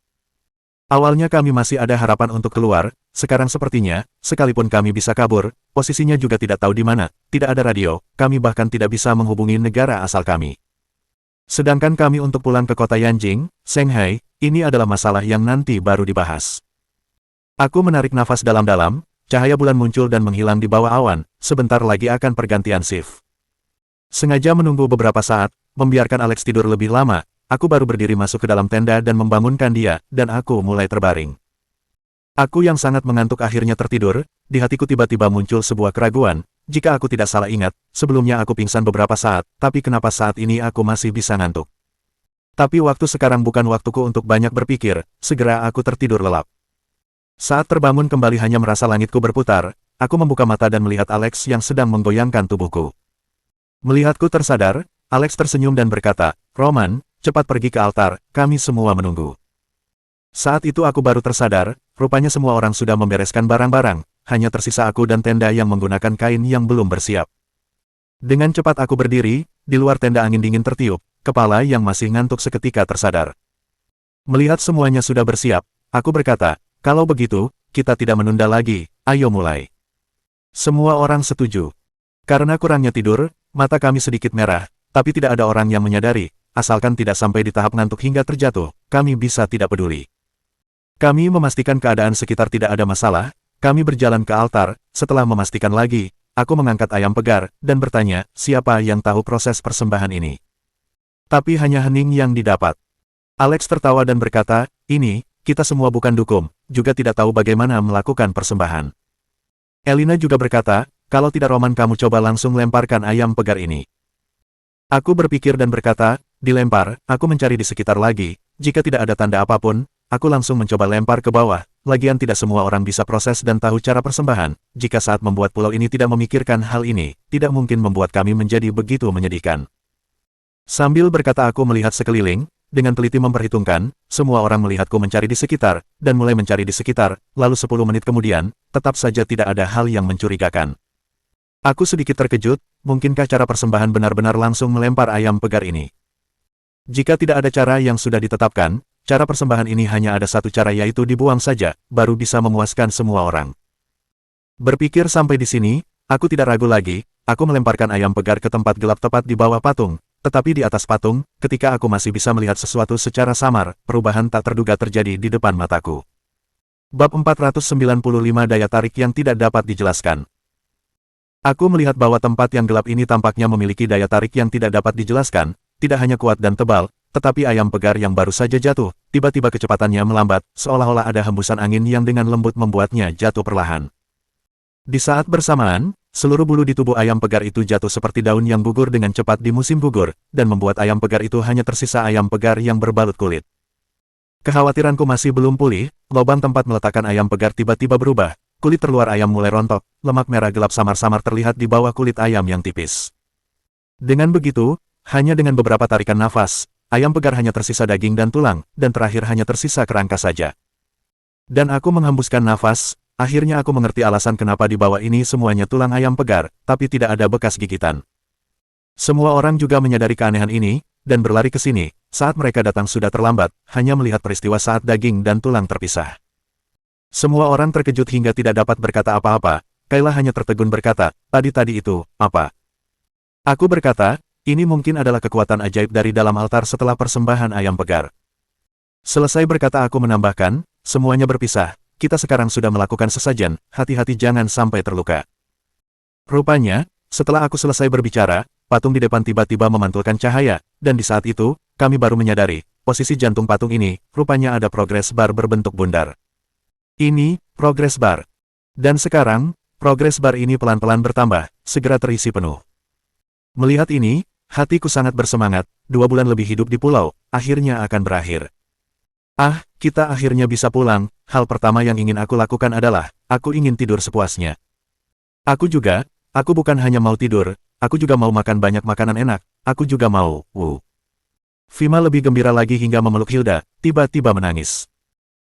Awalnya kami masih ada harapan untuk keluar, sekarang sepertinya, sekalipun kami bisa kabur, posisinya juga tidak tahu di mana, tidak ada radio, kami bahkan tidak bisa menghubungi negara asal kami. Sedangkan kami untuk pulang ke kota Yanjing, Shanghai, ini adalah masalah yang nanti baru dibahas. Aku menarik nafas dalam-dalam, cahaya bulan muncul dan menghilang di bawah awan, sebentar lagi akan pergantian shift. Sengaja menunggu beberapa saat, membiarkan Alex tidur lebih lama, aku baru berdiri masuk ke dalam tenda dan membangunkan dia, dan aku mulai terbaring. Aku yang sangat mengantuk akhirnya tertidur, di hatiku tiba-tiba muncul sebuah keraguan, jika aku tidak salah ingat, sebelumnya aku pingsan beberapa saat, tapi kenapa saat ini aku masih bisa ngantuk? Tapi waktu sekarang bukan waktuku untuk banyak berpikir, segera aku tertidur lelap. Saat terbangun kembali hanya merasa langitku berputar, aku membuka mata dan melihat Alex yang sedang menggoyangkan tubuhku. Melihatku tersadar, Alex tersenyum dan berkata, Roman, cepat pergi ke altar, kami semua menunggu. Saat itu aku baru tersadar, rupanya semua orang sudah membereskan barang-barang, hanya tersisa aku dan tenda yang menggunakan kain yang belum bersiap. Dengan cepat aku berdiri, di luar tenda angin dingin tertiup, kepala yang masih ngantuk seketika tersadar. Melihat semuanya sudah bersiap, aku berkata, kalau begitu, kita tidak menunda lagi, ayo mulai. Semua orang setuju. Karena kurangnya tidur, mata kami sedikit merah, tapi tidak ada orang yang menyadari, asalkan tidak sampai di tahap ngantuk hingga terjatuh, kami bisa tidak peduli. Kami memastikan keadaan sekitar tidak ada masalah, kami berjalan ke altar, setelah memastikan lagi, aku mengangkat ayam pegar, dan bertanya, siapa yang tahu proses persembahan ini? Tapi hanya hening yang didapat. Alex tertawa dan berkata, ini, kita semua bukan dukun, juga tidak tahu bagaimana melakukan persembahan. Elina juga berkata, kalau tidak Roman kamu coba langsung lemparkan ayam pegar ini. Aku berpikir dan berkata, dilempar, aku mencari di sekitar lagi, jika tidak ada tanda apapun, aku langsung mencoba lempar ke bawah, lagian tidak semua orang bisa proses dan tahu cara persembahan, jika saat membuat pulau ini tidak memikirkan hal ini, tidak mungkin membuat kami menjadi begitu menyedihkan. Sambil berkata aku melihat sekeliling, dengan teliti memperhitungkan, semua orang melihatku mencari di sekitar, dan mulai mencari di sekitar, lalu 10 menit kemudian, tetap saja tidak ada hal yang mencurigakan. Aku sedikit terkejut, mungkinkah cara persembahan benar-benar langsung melempar ayam pegar ini? Jika tidak ada cara yang sudah ditetapkan, cara persembahan ini hanya ada satu cara yaitu dibuang saja, baru bisa memuaskan semua orang. Berpikir sampai di sini, aku tidak ragu lagi, aku melemparkan ayam pegar ke tempat gelap tepat di bawah patung, tetapi di atas patung, ketika aku masih bisa melihat sesuatu secara samar, perubahan tak terduga terjadi di depan mataku. Bab 495 Daya Tarik yang Tidak Dapat Dijelaskan. Aku melihat bahwa tempat yang gelap ini tampaknya memiliki daya tarik yang tidak dapat dijelaskan, tidak hanya kuat dan tebal, tetapi ayam pegar yang baru saja jatuh, tiba-tiba kecepatannya melambat, seolah-olah ada hembusan angin yang dengan lembut membuatnya jatuh perlahan. Di saat bersamaan, seluruh bulu di tubuh ayam pegar itu jatuh seperti daun yang gugur dengan cepat di musim gugur, dan membuat ayam pegar itu hanya tersisa ayam pegar yang berbalut kulit. Kekhawatiranku masih belum pulih, lubang tempat meletakkan ayam pegar tiba-tiba berubah. Kulit terluar ayam mulai rontok, lemak merah gelap samar-samar terlihat di bawah kulit ayam yang tipis. Dengan begitu, hanya dengan beberapa tarikan nafas, ayam pegar hanya tersisa daging dan tulang, dan terakhir hanya tersisa kerangka saja. Dan aku menghembuskan nafas, akhirnya aku mengerti alasan kenapa di bawah ini semuanya tulang ayam pegar, tapi tidak ada bekas gigitan. Semua orang juga menyadari keanehan ini, dan berlari ke sini, saat mereka datang sudah terlambat, hanya melihat peristiwa saat daging dan tulang terpisah. Semua orang terkejut hingga tidak dapat berkata apa-apa, Kayla hanya tertegun berkata, tadi itu, apa? Aku berkata, ini mungkin adalah kekuatan ajaib dari dalam altar setelah persembahan ayam pegar. Selesai berkata aku menambahkan, semuanya berpisah, kita sekarang sudah melakukan sesajen, hati-hati jangan sampai terluka. Rupanya, setelah aku selesai berbicara, patung di depan tiba-tiba memantulkan cahaya, dan di saat itu, kami baru menyadari, posisi jantung patung ini, rupanya ada progres bar berbentuk bundar. Ini, progres bar. Dan sekarang, progres bar ini pelan-pelan bertambah, segera terisi penuh. Melihat ini, hatiku sangat bersemangat, 2 bulan lebih hidup di pulau, akhirnya akan berakhir. Ah, kita akhirnya bisa pulang, hal pertama yang ingin aku lakukan adalah, aku ingin tidur sepuasnya. Aku bukan hanya mau tidur, aku juga mau makan banyak makanan enak, aku juga mau, Fima lebih gembira lagi hingga memeluk Hilda, tiba-tiba menangis.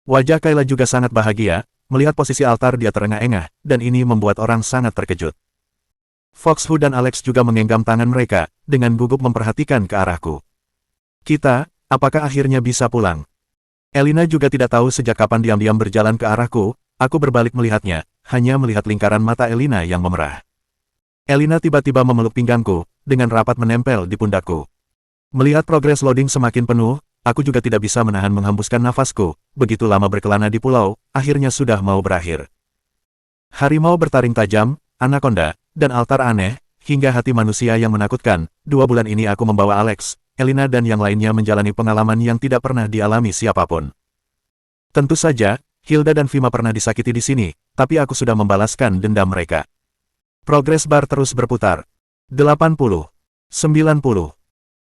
Wajah Kayla juga sangat bahagia, melihat posisi altar dia terengah-engah, dan ini membuat orang sangat terkejut. Foxhu dan Alex juga menggenggam tangan mereka, dengan gugup memperhatikan ke arahku. Kita, apakah akhirnya bisa pulang? Elina juga tidak tahu sejak kapan diam-diam berjalan ke arahku, aku berbalik melihatnya, hanya melihat lingkaran mata Elina yang memerah. Elina tiba-tiba memeluk pinggangku, dengan rapat menempel di pundakku. Melihat progres loading semakin penuh, aku juga tidak bisa menahan menghembuskan nafasku, begitu lama berkelana di pulau, akhirnya sudah mau berakhir. Harimau bertaring tajam, anaconda, dan altar aneh, hingga hati manusia yang menakutkan, 2 bulan ini aku membawa Alex, Elina dan yang lainnya menjalani pengalaman yang tidak pernah dialami siapapun. Tentu saja, Hilda dan Fima pernah disakiti di sini, tapi aku sudah membalaskan dendam mereka. Progres bar terus berputar. 80, 90,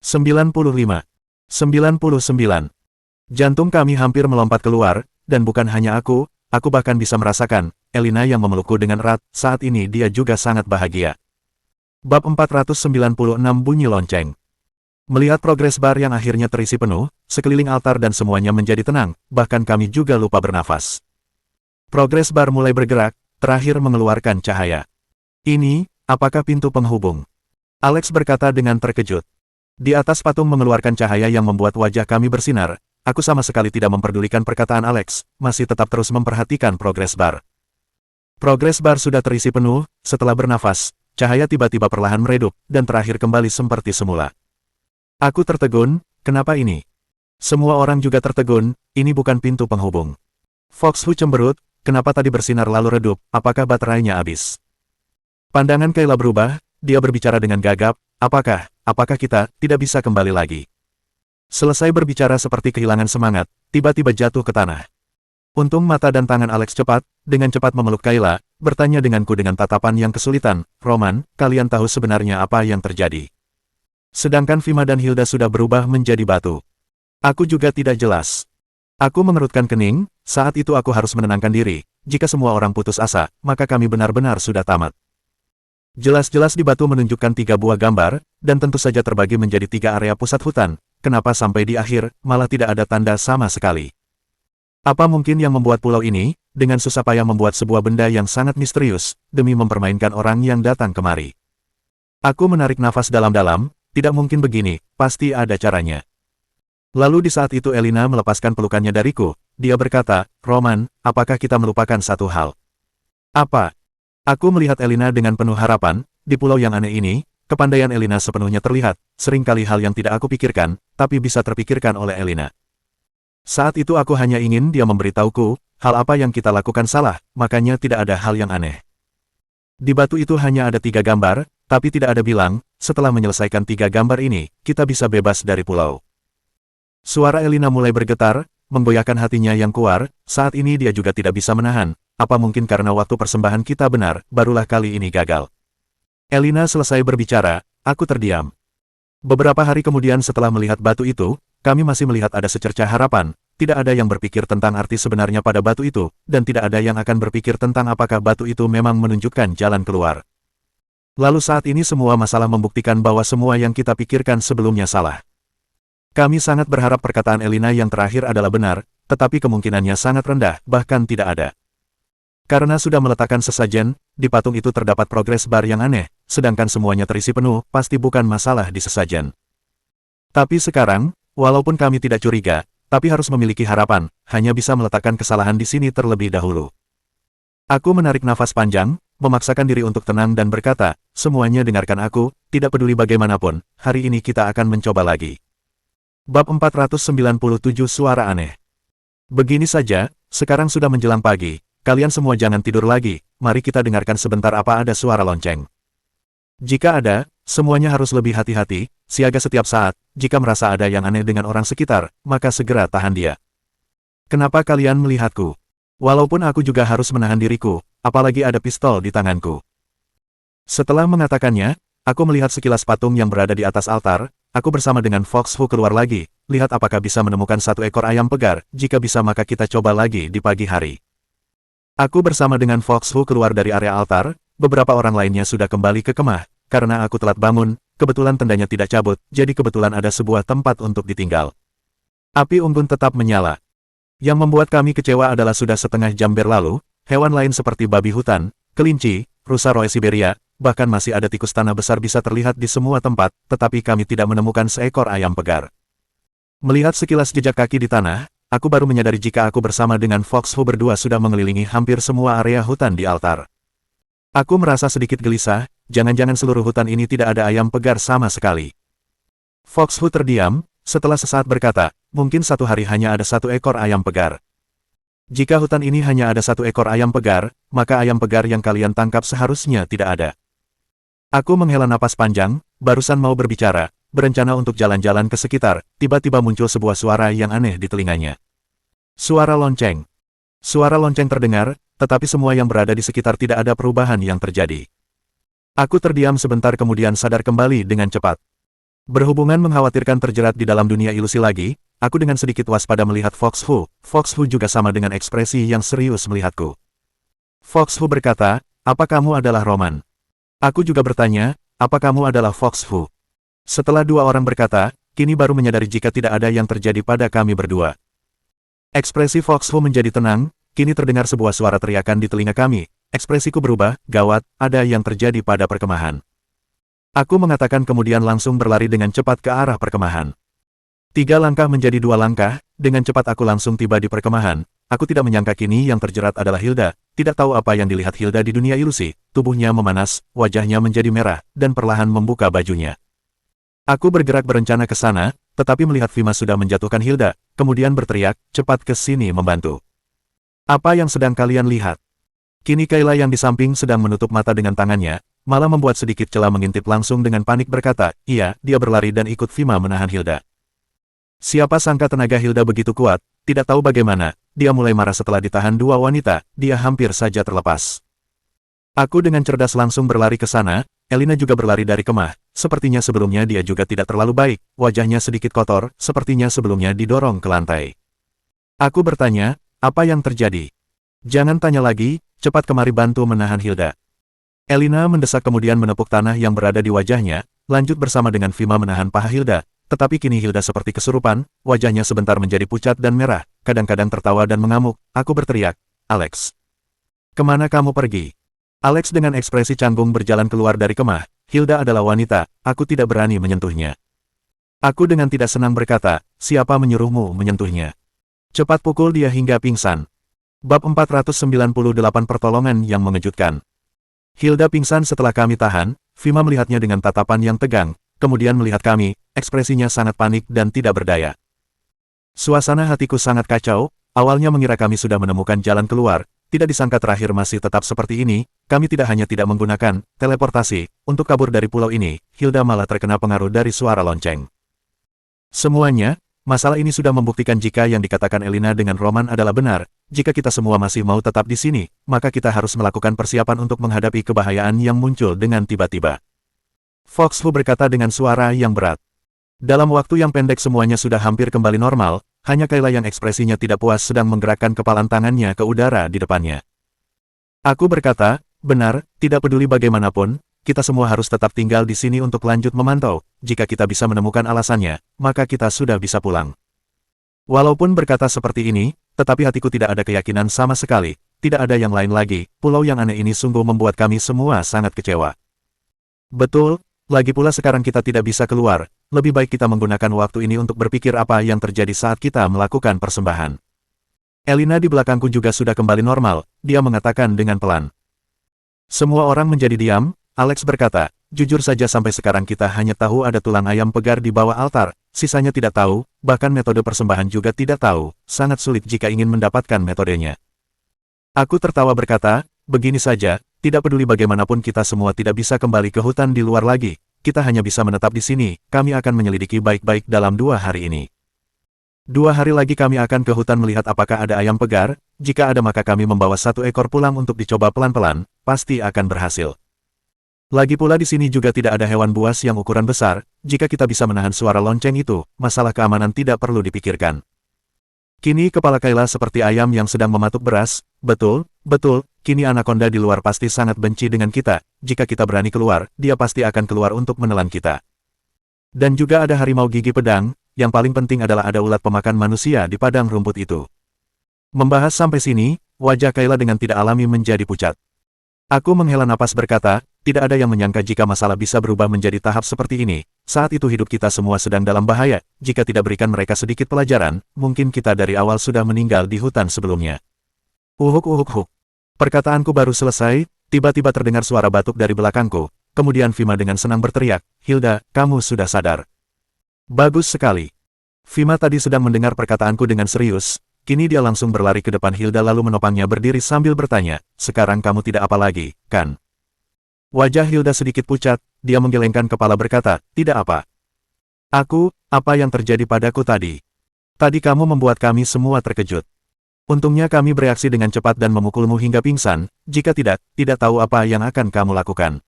95. 99. Jantung kami hampir melompat keluar, dan bukan hanya aku bahkan bisa merasakan, Elina yang memelukku dengan erat, saat ini dia juga sangat bahagia. Bab 496 Bunyi Lonceng. Melihat progres bar yang akhirnya terisi penuh, sekeliling altar dan semuanya menjadi tenang, bahkan kami juga lupa bernafas. Progres bar mulai bergerak, terakhir mengeluarkan cahaya. Ini, apakah pintu penghubung? Alex berkata dengan terkejut. Di atas patung mengeluarkan cahaya yang membuat wajah kami bersinar, aku sama sekali tidak memperdulikan perkataan Alex, masih tetap terus memperhatikan progres bar. Progres bar sudah terisi penuh, setelah bernafas, cahaya tiba-tiba perlahan meredup, dan terakhir kembali seperti semula. Aku tertegun, kenapa ini? Semua orang juga tertegun, ini bukan pintu penghubung. Foxhu cemberut, kenapa tadi bersinar lalu redup, apakah baterainya habis? Pandangan Kayla berubah, dia berbicara dengan gagap, apakah kita tidak bisa kembali lagi? Selesai berbicara seperti kehilangan semangat, tiba-tiba jatuh ke tanah. Untung mata dan tangan Alex dengan cepat memeluk Kayla, bertanya denganku dengan tatapan yang kesulitan, Roman, kalian tahu sebenarnya apa yang terjadi? Sedangkan Fima dan Hilda sudah berubah menjadi batu. Aku juga tidak jelas. Aku mengerutkan kening, saat itu aku harus menenangkan diri, jika semua orang putus asa, maka kami benar-benar sudah tamat. Jelas-jelas di batu menunjukkan 3 buah gambar, dan tentu saja terbagi menjadi 3 area pusat hutan, kenapa sampai di akhir, malah tidak ada tanda sama sekali. Apa mungkin yang membuat pulau ini, dengan susah payah membuat sebuah benda yang sangat misterius, demi mempermainkan orang yang datang kemari? Aku menarik nafas dalam-dalam, tidak mungkin begini, pasti ada caranya. Lalu di saat itu Elina melepaskan pelukannya dariku, dia berkata, Roman, apakah kita melupakan satu hal? Apa? Aku melihat Elina dengan penuh harapan, di pulau yang aneh ini, kepandaian Elina sepenuhnya terlihat, seringkali hal yang tidak aku pikirkan, tapi bisa terpikirkan oleh Elina. Saat itu aku hanya ingin dia memberitahuku, hal apa yang kita lakukan salah, makanya tidak ada hal yang aneh. Di batu itu hanya ada 3 gambar, tapi tidak ada bilang, setelah menyelesaikan 3 gambar ini, kita bisa bebas dari pulau. Suara Elina mulai bergetar, menggoyahkan hatinya yang kuat, saat ini dia juga tidak bisa menahan, apa mungkin karena waktu persembahan kita benar, barulah kali ini gagal. Elina selesai berbicara, aku terdiam. Beberapa hari kemudian setelah melihat batu itu, kami masih melihat ada secercah harapan, tidak ada yang berpikir tentang arti sebenarnya pada batu itu, dan tidak ada yang akan berpikir tentang apakah batu itu memang menunjukkan jalan keluar. Lalu saat ini semua masalah membuktikan bahwa semua yang kita pikirkan sebelumnya salah. Kami sangat berharap perkataan Elina yang terakhir adalah benar, tetapi kemungkinannya sangat rendah, bahkan tidak ada. Karena sudah meletakkan sesajen, di patung itu terdapat progres bar yang aneh, sedangkan semuanya terisi penuh, pasti bukan masalah di sesajen. Tapi sekarang, walaupun kami tidak curiga, tapi harus memiliki harapan, hanya bisa meletakkan kesalahan di sini terlebih dahulu. Aku menarik nafas panjang, memaksakan diri untuk tenang dan berkata, semuanya dengarkan aku, tidak peduli bagaimanapun, hari ini kita akan mencoba lagi. Bab 497 Suara Aneh. Begini saja, sekarang sudah menjelang pagi, kalian semua jangan tidur lagi, mari kita dengarkan sebentar apa ada suara lonceng. Jika ada, semuanya harus lebih hati-hati, siaga setiap saat, jika merasa ada yang aneh dengan orang sekitar, maka segera tahan dia. Kenapa kalian melihatku? Walaupun aku juga harus menahan diriku, apalagi ada pistol di tanganku. Setelah mengatakannya, aku melihat sekilas patung yang berada di atas altar, aku bersama dengan Fox Hu keluar lagi, lihat apakah bisa menemukan 1 ekor ayam pegar, jika bisa maka kita coba lagi di pagi hari. Aku bersama dengan Fox Hu keluar dari area altar, beberapa orang lainnya sudah kembali ke kemah, karena aku telat bangun, kebetulan tendanya tidak cabut, jadi kebetulan ada sebuah tempat untuk ditinggal. Api unggun tetap menyala. Yang membuat kami kecewa adalah sudah setengah jam berlalu, hewan lain seperti babi hutan, kelinci, rusa Roy Siberia, bahkan masih ada tikus tanah besar bisa terlihat di semua tempat, tetapi kami tidak menemukan seekor ayam pegar. Melihat sekilas jejak kaki di tanah, aku baru menyadari jika aku bersama dengan Fox Hu berdua sudah mengelilingi hampir semua area hutan di altar. Aku merasa sedikit gelisah, jangan-jangan seluruh hutan ini tidak ada ayam pegar sama sekali. Fox Hu terdiam, setelah sesaat berkata, mungkin satu hari hanya ada 1 ekor ayam pegar. Jika hutan ini hanya ada 1 ekor ayam pegar, maka ayam pegar yang kalian tangkap seharusnya tidak ada. Aku menghela napas panjang, barusan mau berbicara, berencana untuk jalan-jalan ke sekitar, tiba-tiba muncul sebuah suara yang aneh di telinganya. Suara lonceng. Suara lonceng terdengar, tetapi semua yang berada di sekitar tidak ada perubahan yang terjadi. Aku terdiam sebentar kemudian sadar kembali dengan cepat. Berhubungan mengkhawatirkan terjerat di dalam dunia ilusi lagi, aku dengan sedikit waspada melihat Fox Hu. Fox Hu juga sama dengan ekspresi yang serius melihatku. Fox Hu berkata, apa kamu adalah Roman? Aku juga bertanya, apa kamu adalah Fox Hu? Setelah 2 orang berkata, kini baru menyadari jika tidak ada yang terjadi pada kami berdua. Ekspresi Fox Hu menjadi tenang, kini terdengar sebuah suara teriakan di telinga kami. Ekspresiku berubah, gawat, ada yang terjadi pada perkemahan. Aku mengatakan kemudian langsung berlari dengan cepat ke arah perkemahan. 3 langkah menjadi 2 langkah, dengan cepat aku langsung tiba di perkemahan. Aku tidak menyangka kini yang terjerat adalah Hilda, tidak tahu apa yang dilihat Hilda di dunia ilusi, tubuhnya memanas, wajahnya menjadi merah, dan perlahan membuka bajunya. Aku bergerak berencana ke sana, tetapi melihat Vima sudah menjatuhkan Hilda, kemudian berteriak, cepat ke sini membantu. Apa yang sedang kalian lihat? Kini Kayla yang di samping sedang menutup mata dengan tangannya, malah membuat sedikit celah mengintip langsung dengan panik berkata, iya, dia berlari dan ikut Vima menahan Hilda. Siapa sangka tenaga Hilda begitu kuat, tidak tahu bagaimana, dia mulai marah setelah ditahan 2 wanita, dia hampir saja terlepas. Aku dengan cerdas langsung berlari ke sana, Elina juga berlari dari kemah, sepertinya sebelumnya dia juga tidak terlalu baik, wajahnya sedikit kotor, sepertinya sebelumnya didorong ke lantai. Aku bertanya, apa yang terjadi? Jangan tanya lagi, cepat kemari bantu menahan Hilda. Elina mendesak kemudian menepuk tanah yang berada di wajahnya, lanjut bersama dengan Vima menahan paha Hilda, tetapi kini Hilda seperti kesurupan, wajahnya sebentar menjadi pucat dan merah, kadang-kadang tertawa dan mengamuk, aku berteriak, Alex. Kemana kamu pergi? Alex dengan ekspresi canggung berjalan keluar dari kemah, Hilda adalah wanita, aku tidak berani menyentuhnya. Aku dengan tidak senang berkata, siapa menyuruhmu menyentuhnya? Cepat pukul dia hingga pingsan. Bab 498 Pertolongan yang mengejutkan. Hilda pingsan setelah kami tahan, Fima melihatnya dengan tatapan yang tegang, kemudian melihat kami, ekspresinya sangat panik dan tidak berdaya. Suasana hatiku sangat kacau, awalnya mengira kami sudah menemukan jalan keluar, tidak disangka terakhir masih tetap seperti ini, kami tidak hanya tidak menggunakan teleportasi untuk kabur dari pulau ini, Hilda malah terkena pengaruh dari suara lonceng. Semuanya, masalah ini sudah membuktikan jika yang dikatakan Elina dengan Roman adalah benar, jika kita semua masih mau tetap di sini, maka kita harus melakukan persiapan untuk menghadapi kebahayaan yang muncul dengan tiba-tiba. Fox Hu berkata dengan suara yang berat. Dalam waktu yang pendek semuanya sudah hampir kembali normal, hanya Kayla yang ekspresinya tidak puas sedang menggerakkan kepalan tangannya ke udara di depannya. Aku berkata, benar, tidak peduli bagaimanapun, kita semua harus tetap tinggal di sini untuk lanjut memantau, jika kita bisa menemukan alasannya, maka kita sudah bisa pulang. Walaupun berkata seperti ini, tetapi hatiku tidak ada keyakinan sama sekali, tidak ada yang lain lagi, pulau yang aneh ini sungguh membuat kami semua sangat kecewa. Betul, lagi pula sekarang kita tidak bisa keluar, lebih baik kita menggunakan waktu ini untuk berpikir apa yang terjadi saat kita melakukan persembahan. Elina di belakangku juga sudah kembali normal, dia mengatakan dengan pelan. Semua orang menjadi diam, Alex berkata, jujur saja sampai sekarang kita hanya tahu ada tulang ayam pegar di bawah altar, sisanya tidak tahu, bahkan metode persembahan juga tidak tahu, sangat sulit jika ingin mendapatkan metodenya. Aku tertawa berkata, begini saja, tidak peduli bagaimanapun kita semua tidak bisa kembali ke hutan di luar lagi, kita hanya bisa menetap di sini, kami akan menyelidiki baik-baik dalam 2 hari ini. 2 hari lagi kami akan ke hutan melihat apakah ada ayam pegar, jika ada maka kami membawa 1 ekor pulang untuk dicoba pelan-pelan, pasti akan berhasil. Lagi pula di sini juga tidak ada hewan buas yang ukuran besar, jika kita bisa menahan suara lonceng itu, masalah keamanan tidak perlu dipikirkan. Kini kepala Kayla seperti ayam yang sedang mematuk beras, betul, kini anaconda di luar pasti sangat benci dengan kita, jika kita berani keluar, dia pasti akan keluar untuk menelan kita. Dan juga ada harimau gigi pedang, yang paling penting adalah ada ulat pemakan manusia di padang rumput itu. Membahas sampai sini, wajah Kayla dengan tidak alami menjadi pucat. Aku menghela napas berkata, tidak ada yang menyangka jika masalah bisa berubah menjadi tahap seperti ini. Saat itu hidup kita semua sedang dalam bahaya, jika tidak berikan mereka sedikit pelajaran, mungkin kita dari awal sudah meninggal di hutan sebelumnya. Uhuk. Perkataanku baru selesai, tiba-tiba terdengar suara batuk dari belakangku, kemudian Fima dengan senang berteriak, Hilda, kamu sudah sadar. Bagus sekali. Fima tadi sedang mendengar perkataanku dengan serius, kini dia langsung berlari ke depan Hilda lalu menopangnya berdiri sambil bertanya, sekarang kamu tidak apa lagi, kan? Wajah Hilda sedikit pucat, dia menggelengkan kepala berkata, tidak apa. Apa yang terjadi padaku tadi? Tadi kamu membuat kami semua terkejut. Untungnya kami bereaksi dengan cepat dan memukulmu hingga pingsan, jika tidak tahu apa yang akan kamu lakukan.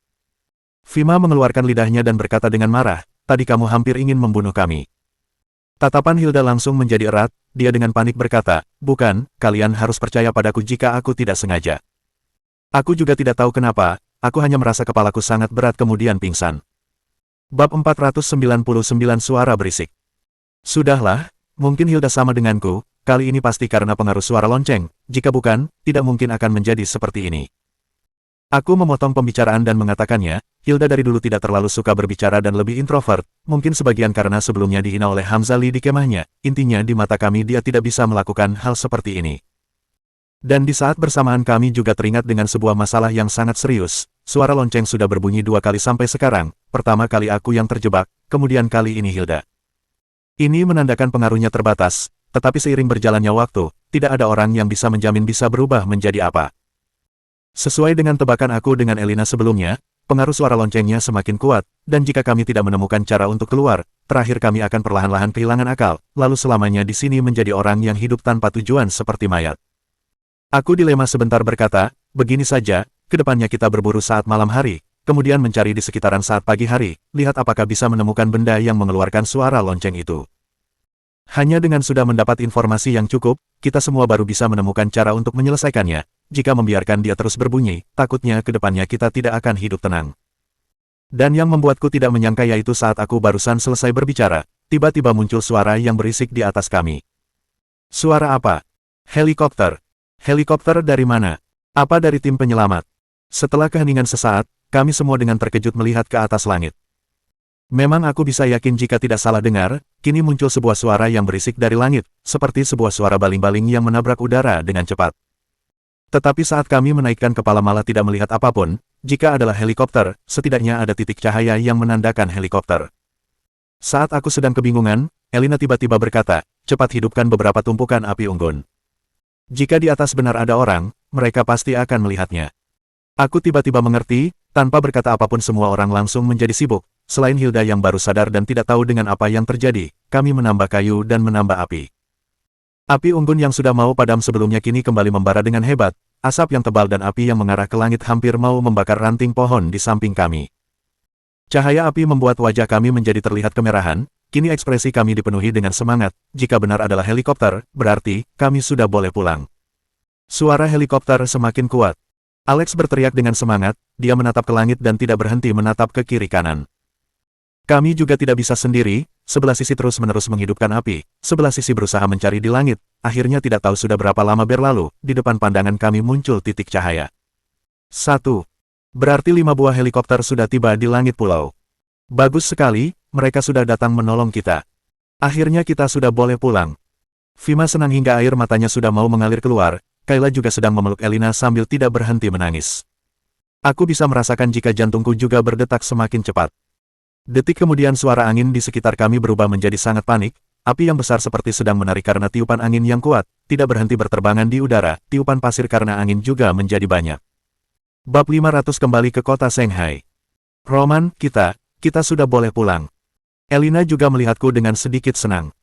Fima mengeluarkan lidahnya dan berkata dengan marah, tadi kamu hampir ingin membunuh kami. Tatapan Hilda langsung menjadi erat, dia dengan panik berkata, bukan, kalian harus percaya padaku jika aku tidak sengaja. Aku juga tidak tahu kenapa, aku hanya merasa kepalaku sangat berat kemudian pingsan. Bab 499 Suara Berisik. Sudahlah, mungkin Hilda sama denganku, kali ini pasti karena pengaruh suara lonceng, jika bukan, tidak mungkin akan menjadi seperti ini. Aku memotong pembicaraan dan mengatakannya, Hilda dari dulu tidak terlalu suka berbicara dan lebih introvert, mungkin sebagian karena sebelumnya dihina oleh Hamzali di kemahnya, intinya di mata kami dia tidak bisa melakukan hal seperti ini. Dan di saat bersamaan kami juga teringat dengan sebuah masalah yang sangat serius, suara lonceng sudah berbunyi 2 kali sampai sekarang, pertama kali aku yang terjebak, kemudian kali ini Hilda. Ini menandakan pengaruhnya terbatas, tetapi seiring berjalannya waktu, tidak ada orang yang bisa menjamin bisa berubah menjadi apa. Sesuai dengan tebakan aku dengan Elina sebelumnya, pengaruh suara loncengnya semakin kuat, dan jika kami tidak menemukan cara untuk keluar, terakhir kami akan perlahan-lahan kehilangan akal, lalu selamanya di sini menjadi orang yang hidup tanpa tujuan seperti mayat. Aku dilema sebentar berkata, begini saja, kedepannya kita berburu saat malam hari, kemudian mencari di sekitaran saat pagi hari, lihat apakah bisa menemukan benda yang mengeluarkan suara lonceng itu. Hanya dengan sudah mendapat informasi yang cukup, kita semua baru bisa menemukan cara untuk menyelesaikannya. Jika membiarkan dia terus berbunyi, takutnya kedepannya kita tidak akan hidup tenang. Dan yang membuatku tidak menyangka yaitu saat aku barusan selesai berbicara, tiba-tiba muncul suara yang berisik di atas kami. Suara apa? Helikopter. Helikopter dari mana? Apa dari tim penyelamat? Setelah keheningan sesaat, kami semua dengan terkejut melihat ke atas langit. Memang aku bisa yakin jika tidak salah dengar, kini muncul sebuah suara yang berisik dari langit, seperti sebuah suara baling-baling yang menabrak udara dengan cepat. Tetapi saat kami menaikkan kepala malah tidak melihat apapun, jika adalah helikopter, setidaknya ada titik cahaya yang menandakan helikopter. Saat aku sedang kebingungan, Elina tiba-tiba berkata, cepat hidupkan beberapa tumpukan api unggun. Jika di atas benar ada orang, mereka pasti akan melihatnya. Aku tiba-tiba mengerti, tanpa berkata apapun semua orang langsung menjadi sibuk. Selain Hilda yang baru sadar dan tidak tahu dengan apa yang terjadi, kami menambah kayu dan menambah api. Api unggun yang sudah mau padam sebelumnya kini kembali membara dengan hebat, asap yang tebal dan api yang mengarah ke langit hampir mau membakar ranting pohon di samping kami. Cahaya api membuat wajah kami menjadi terlihat kemerahan, kini ekspresi kami dipenuhi dengan semangat, jika benar adalah helikopter, berarti kami sudah boleh pulang. Suara helikopter semakin kuat. Alex berteriak dengan semangat, dia menatap ke langit dan tidak berhenti menatap ke kiri kanan. Kami juga tidak bisa sendiri, sebelah sisi terus-menerus menghidupkan api, sebelah sisi berusaha mencari di langit, akhirnya tidak tahu sudah berapa lama berlalu, di depan pandangan kami muncul titik cahaya. 1. Berarti 5 buah helikopter sudah tiba di langit pulau. Bagus sekali, mereka sudah datang menolong kita. Akhirnya kita sudah boleh pulang. Fima senang hingga air matanya sudah mau mengalir keluar, Kayla juga sedang memeluk Elina sambil tidak berhenti menangis. Aku bisa merasakan jika jantungku juga berdetak semakin cepat. Detik kemudian suara angin di sekitar kami berubah menjadi sangat panik, api yang besar seperti sedang menarik karena tiupan angin yang kuat, tidak berhenti berterbangan di udara, tiupan pasir karena angin juga menjadi banyak. Bab 500 kembali ke kota Shanghai. Roman, kita sudah boleh pulang. Elina juga melihatku dengan sedikit senang.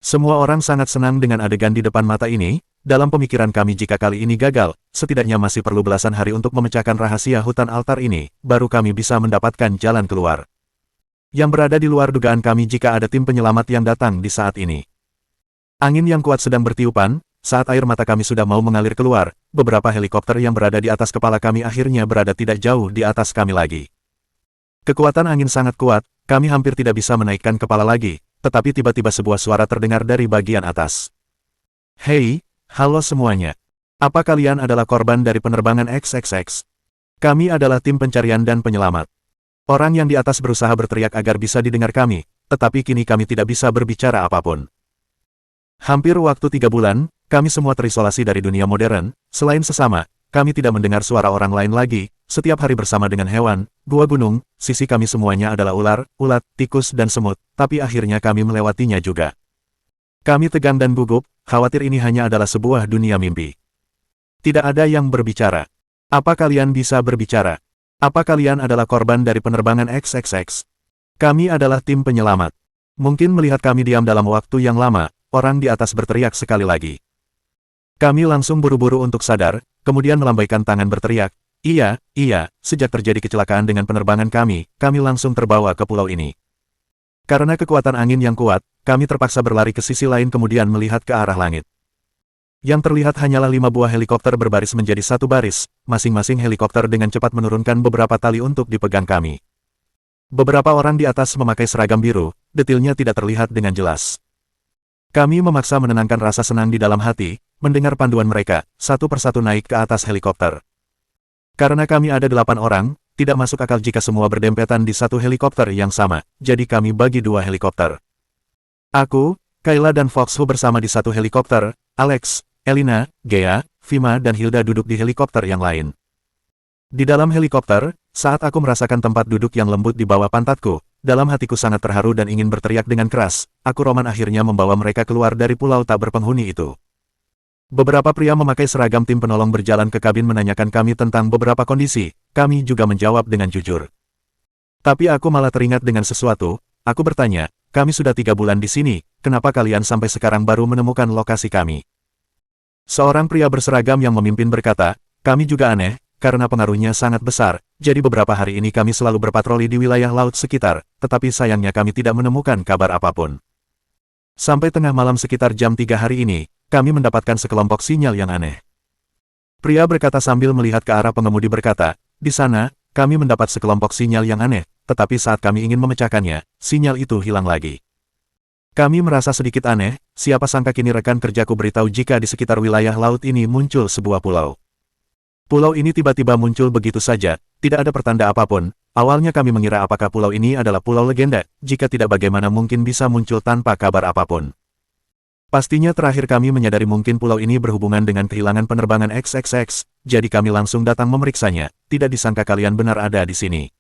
Semua orang sangat senang dengan adegan di depan mata ini, dalam pemikiran kami jika kali ini gagal, setidaknya masih perlu belasan hari untuk memecahkan rahasia hutan altar ini, baru kami bisa mendapatkan jalan keluar. Yang berada di luar dugaan kami jika ada tim penyelamat yang datang di saat ini. Angin yang kuat sedang bertiupan, saat air mata kami sudah mau mengalir keluar, beberapa helikopter yang berada di atas kepala kami akhirnya berada tidak jauh di atas kami lagi. Kekuatan angin sangat kuat, kami hampir tidak bisa menaikkan kepala lagi, tetapi tiba-tiba sebuah suara terdengar dari bagian atas. Hei, halo semuanya. Apa kalian adalah korban dari penerbangan XXX? Kami adalah tim pencarian dan penyelamat. Orang yang di atas berusaha berteriak agar bisa didengar kami, tetapi kini kami tidak bisa berbicara apapun. Hampir waktu 3 bulan, kami semua terisolasi dari dunia modern, selain sesama, kami tidak mendengar suara orang lain lagi, setiap hari bersama dengan hewan, gua gunung, sisi kami semuanya adalah ular, ulat, tikus dan semut, tapi akhirnya kami melewatinya juga. Kami tegang dan gugup, khawatir ini hanya adalah sebuah dunia mimpi. Tidak ada yang berbicara. Apa kalian bisa berbicara? Apa kalian adalah korban dari penerbangan XXX? Kami adalah tim penyelamat. Mungkin melihat kami diam dalam waktu yang lama, orang di atas berteriak sekali lagi. Kami langsung buru-buru untuk sadar, kemudian melambaikan tangan berteriak, iya, sejak terjadi kecelakaan dengan penerbangan kami langsung terbawa ke pulau ini. Karena kekuatan angin yang kuat, kami terpaksa berlari ke sisi lain kemudian melihat ke arah langit. Yang terlihat hanyalah 5 buah helikopter berbaris menjadi satu baris, masing-masing helikopter dengan cepat menurunkan beberapa tali untuk dipegang kami. Beberapa orang di atas memakai seragam biru, detailnya tidak terlihat dengan jelas. Kami memaksa menenangkan rasa senang di dalam hati, mendengar panduan mereka, satu persatu naik ke atas helikopter. Karena kami ada 8 orang, tidak masuk akal jika semua berdempetan di satu helikopter yang sama, jadi kami bagi 2 helikopter. Aku, Kayla dan Foxhu bersama di satu helikopter, Alex, Elina, Gea, Fima dan Hilda duduk di helikopter yang lain. Di dalam helikopter, saat aku merasakan tempat duduk yang lembut di bawah pantatku, dalam hatiku sangat terharu dan ingin berteriak dengan keras, Roman akhirnya membawa mereka keluar dari pulau tak berpenghuni itu. Beberapa pria memakai seragam tim penolong berjalan ke kabin menanyakan kami tentang beberapa kondisi, kami juga menjawab dengan jujur. Tapi aku malah teringat dengan sesuatu, aku bertanya, kami sudah 3 bulan di sini, kenapa kalian sampai sekarang baru menemukan lokasi kami? Seorang pria berseragam yang memimpin berkata, kami juga aneh, karena pengaruhnya sangat besar, jadi beberapa hari ini kami selalu berpatroli di wilayah laut sekitar, tetapi sayangnya kami tidak menemukan kabar apapun. Sampai tengah malam sekitar jam 3 hari ini, kami mendapatkan sekelompok sinyal yang aneh. Pria berkata sambil melihat ke arah pengemudi berkata, di sana, kami mendapat sekelompok sinyal yang aneh, tetapi saat kami ingin memecahkannya, sinyal itu hilang lagi. Kami merasa sedikit aneh, siapa sangka kini rekan kerjaku beritahu jika di sekitar wilayah laut ini muncul sebuah pulau. Pulau ini tiba-tiba muncul begitu saja, tidak ada pertanda apapun. Awalnya kami mengira apakah pulau ini adalah pulau legenda, jika tidak bagaimana mungkin bisa muncul tanpa kabar apapun. Pastinya terakhir kami menyadari mungkin pulau ini berhubungan dengan kehilangan penerbangan XXX, jadi kami langsung datang memeriksanya, tidak disangka kalian benar ada di sini.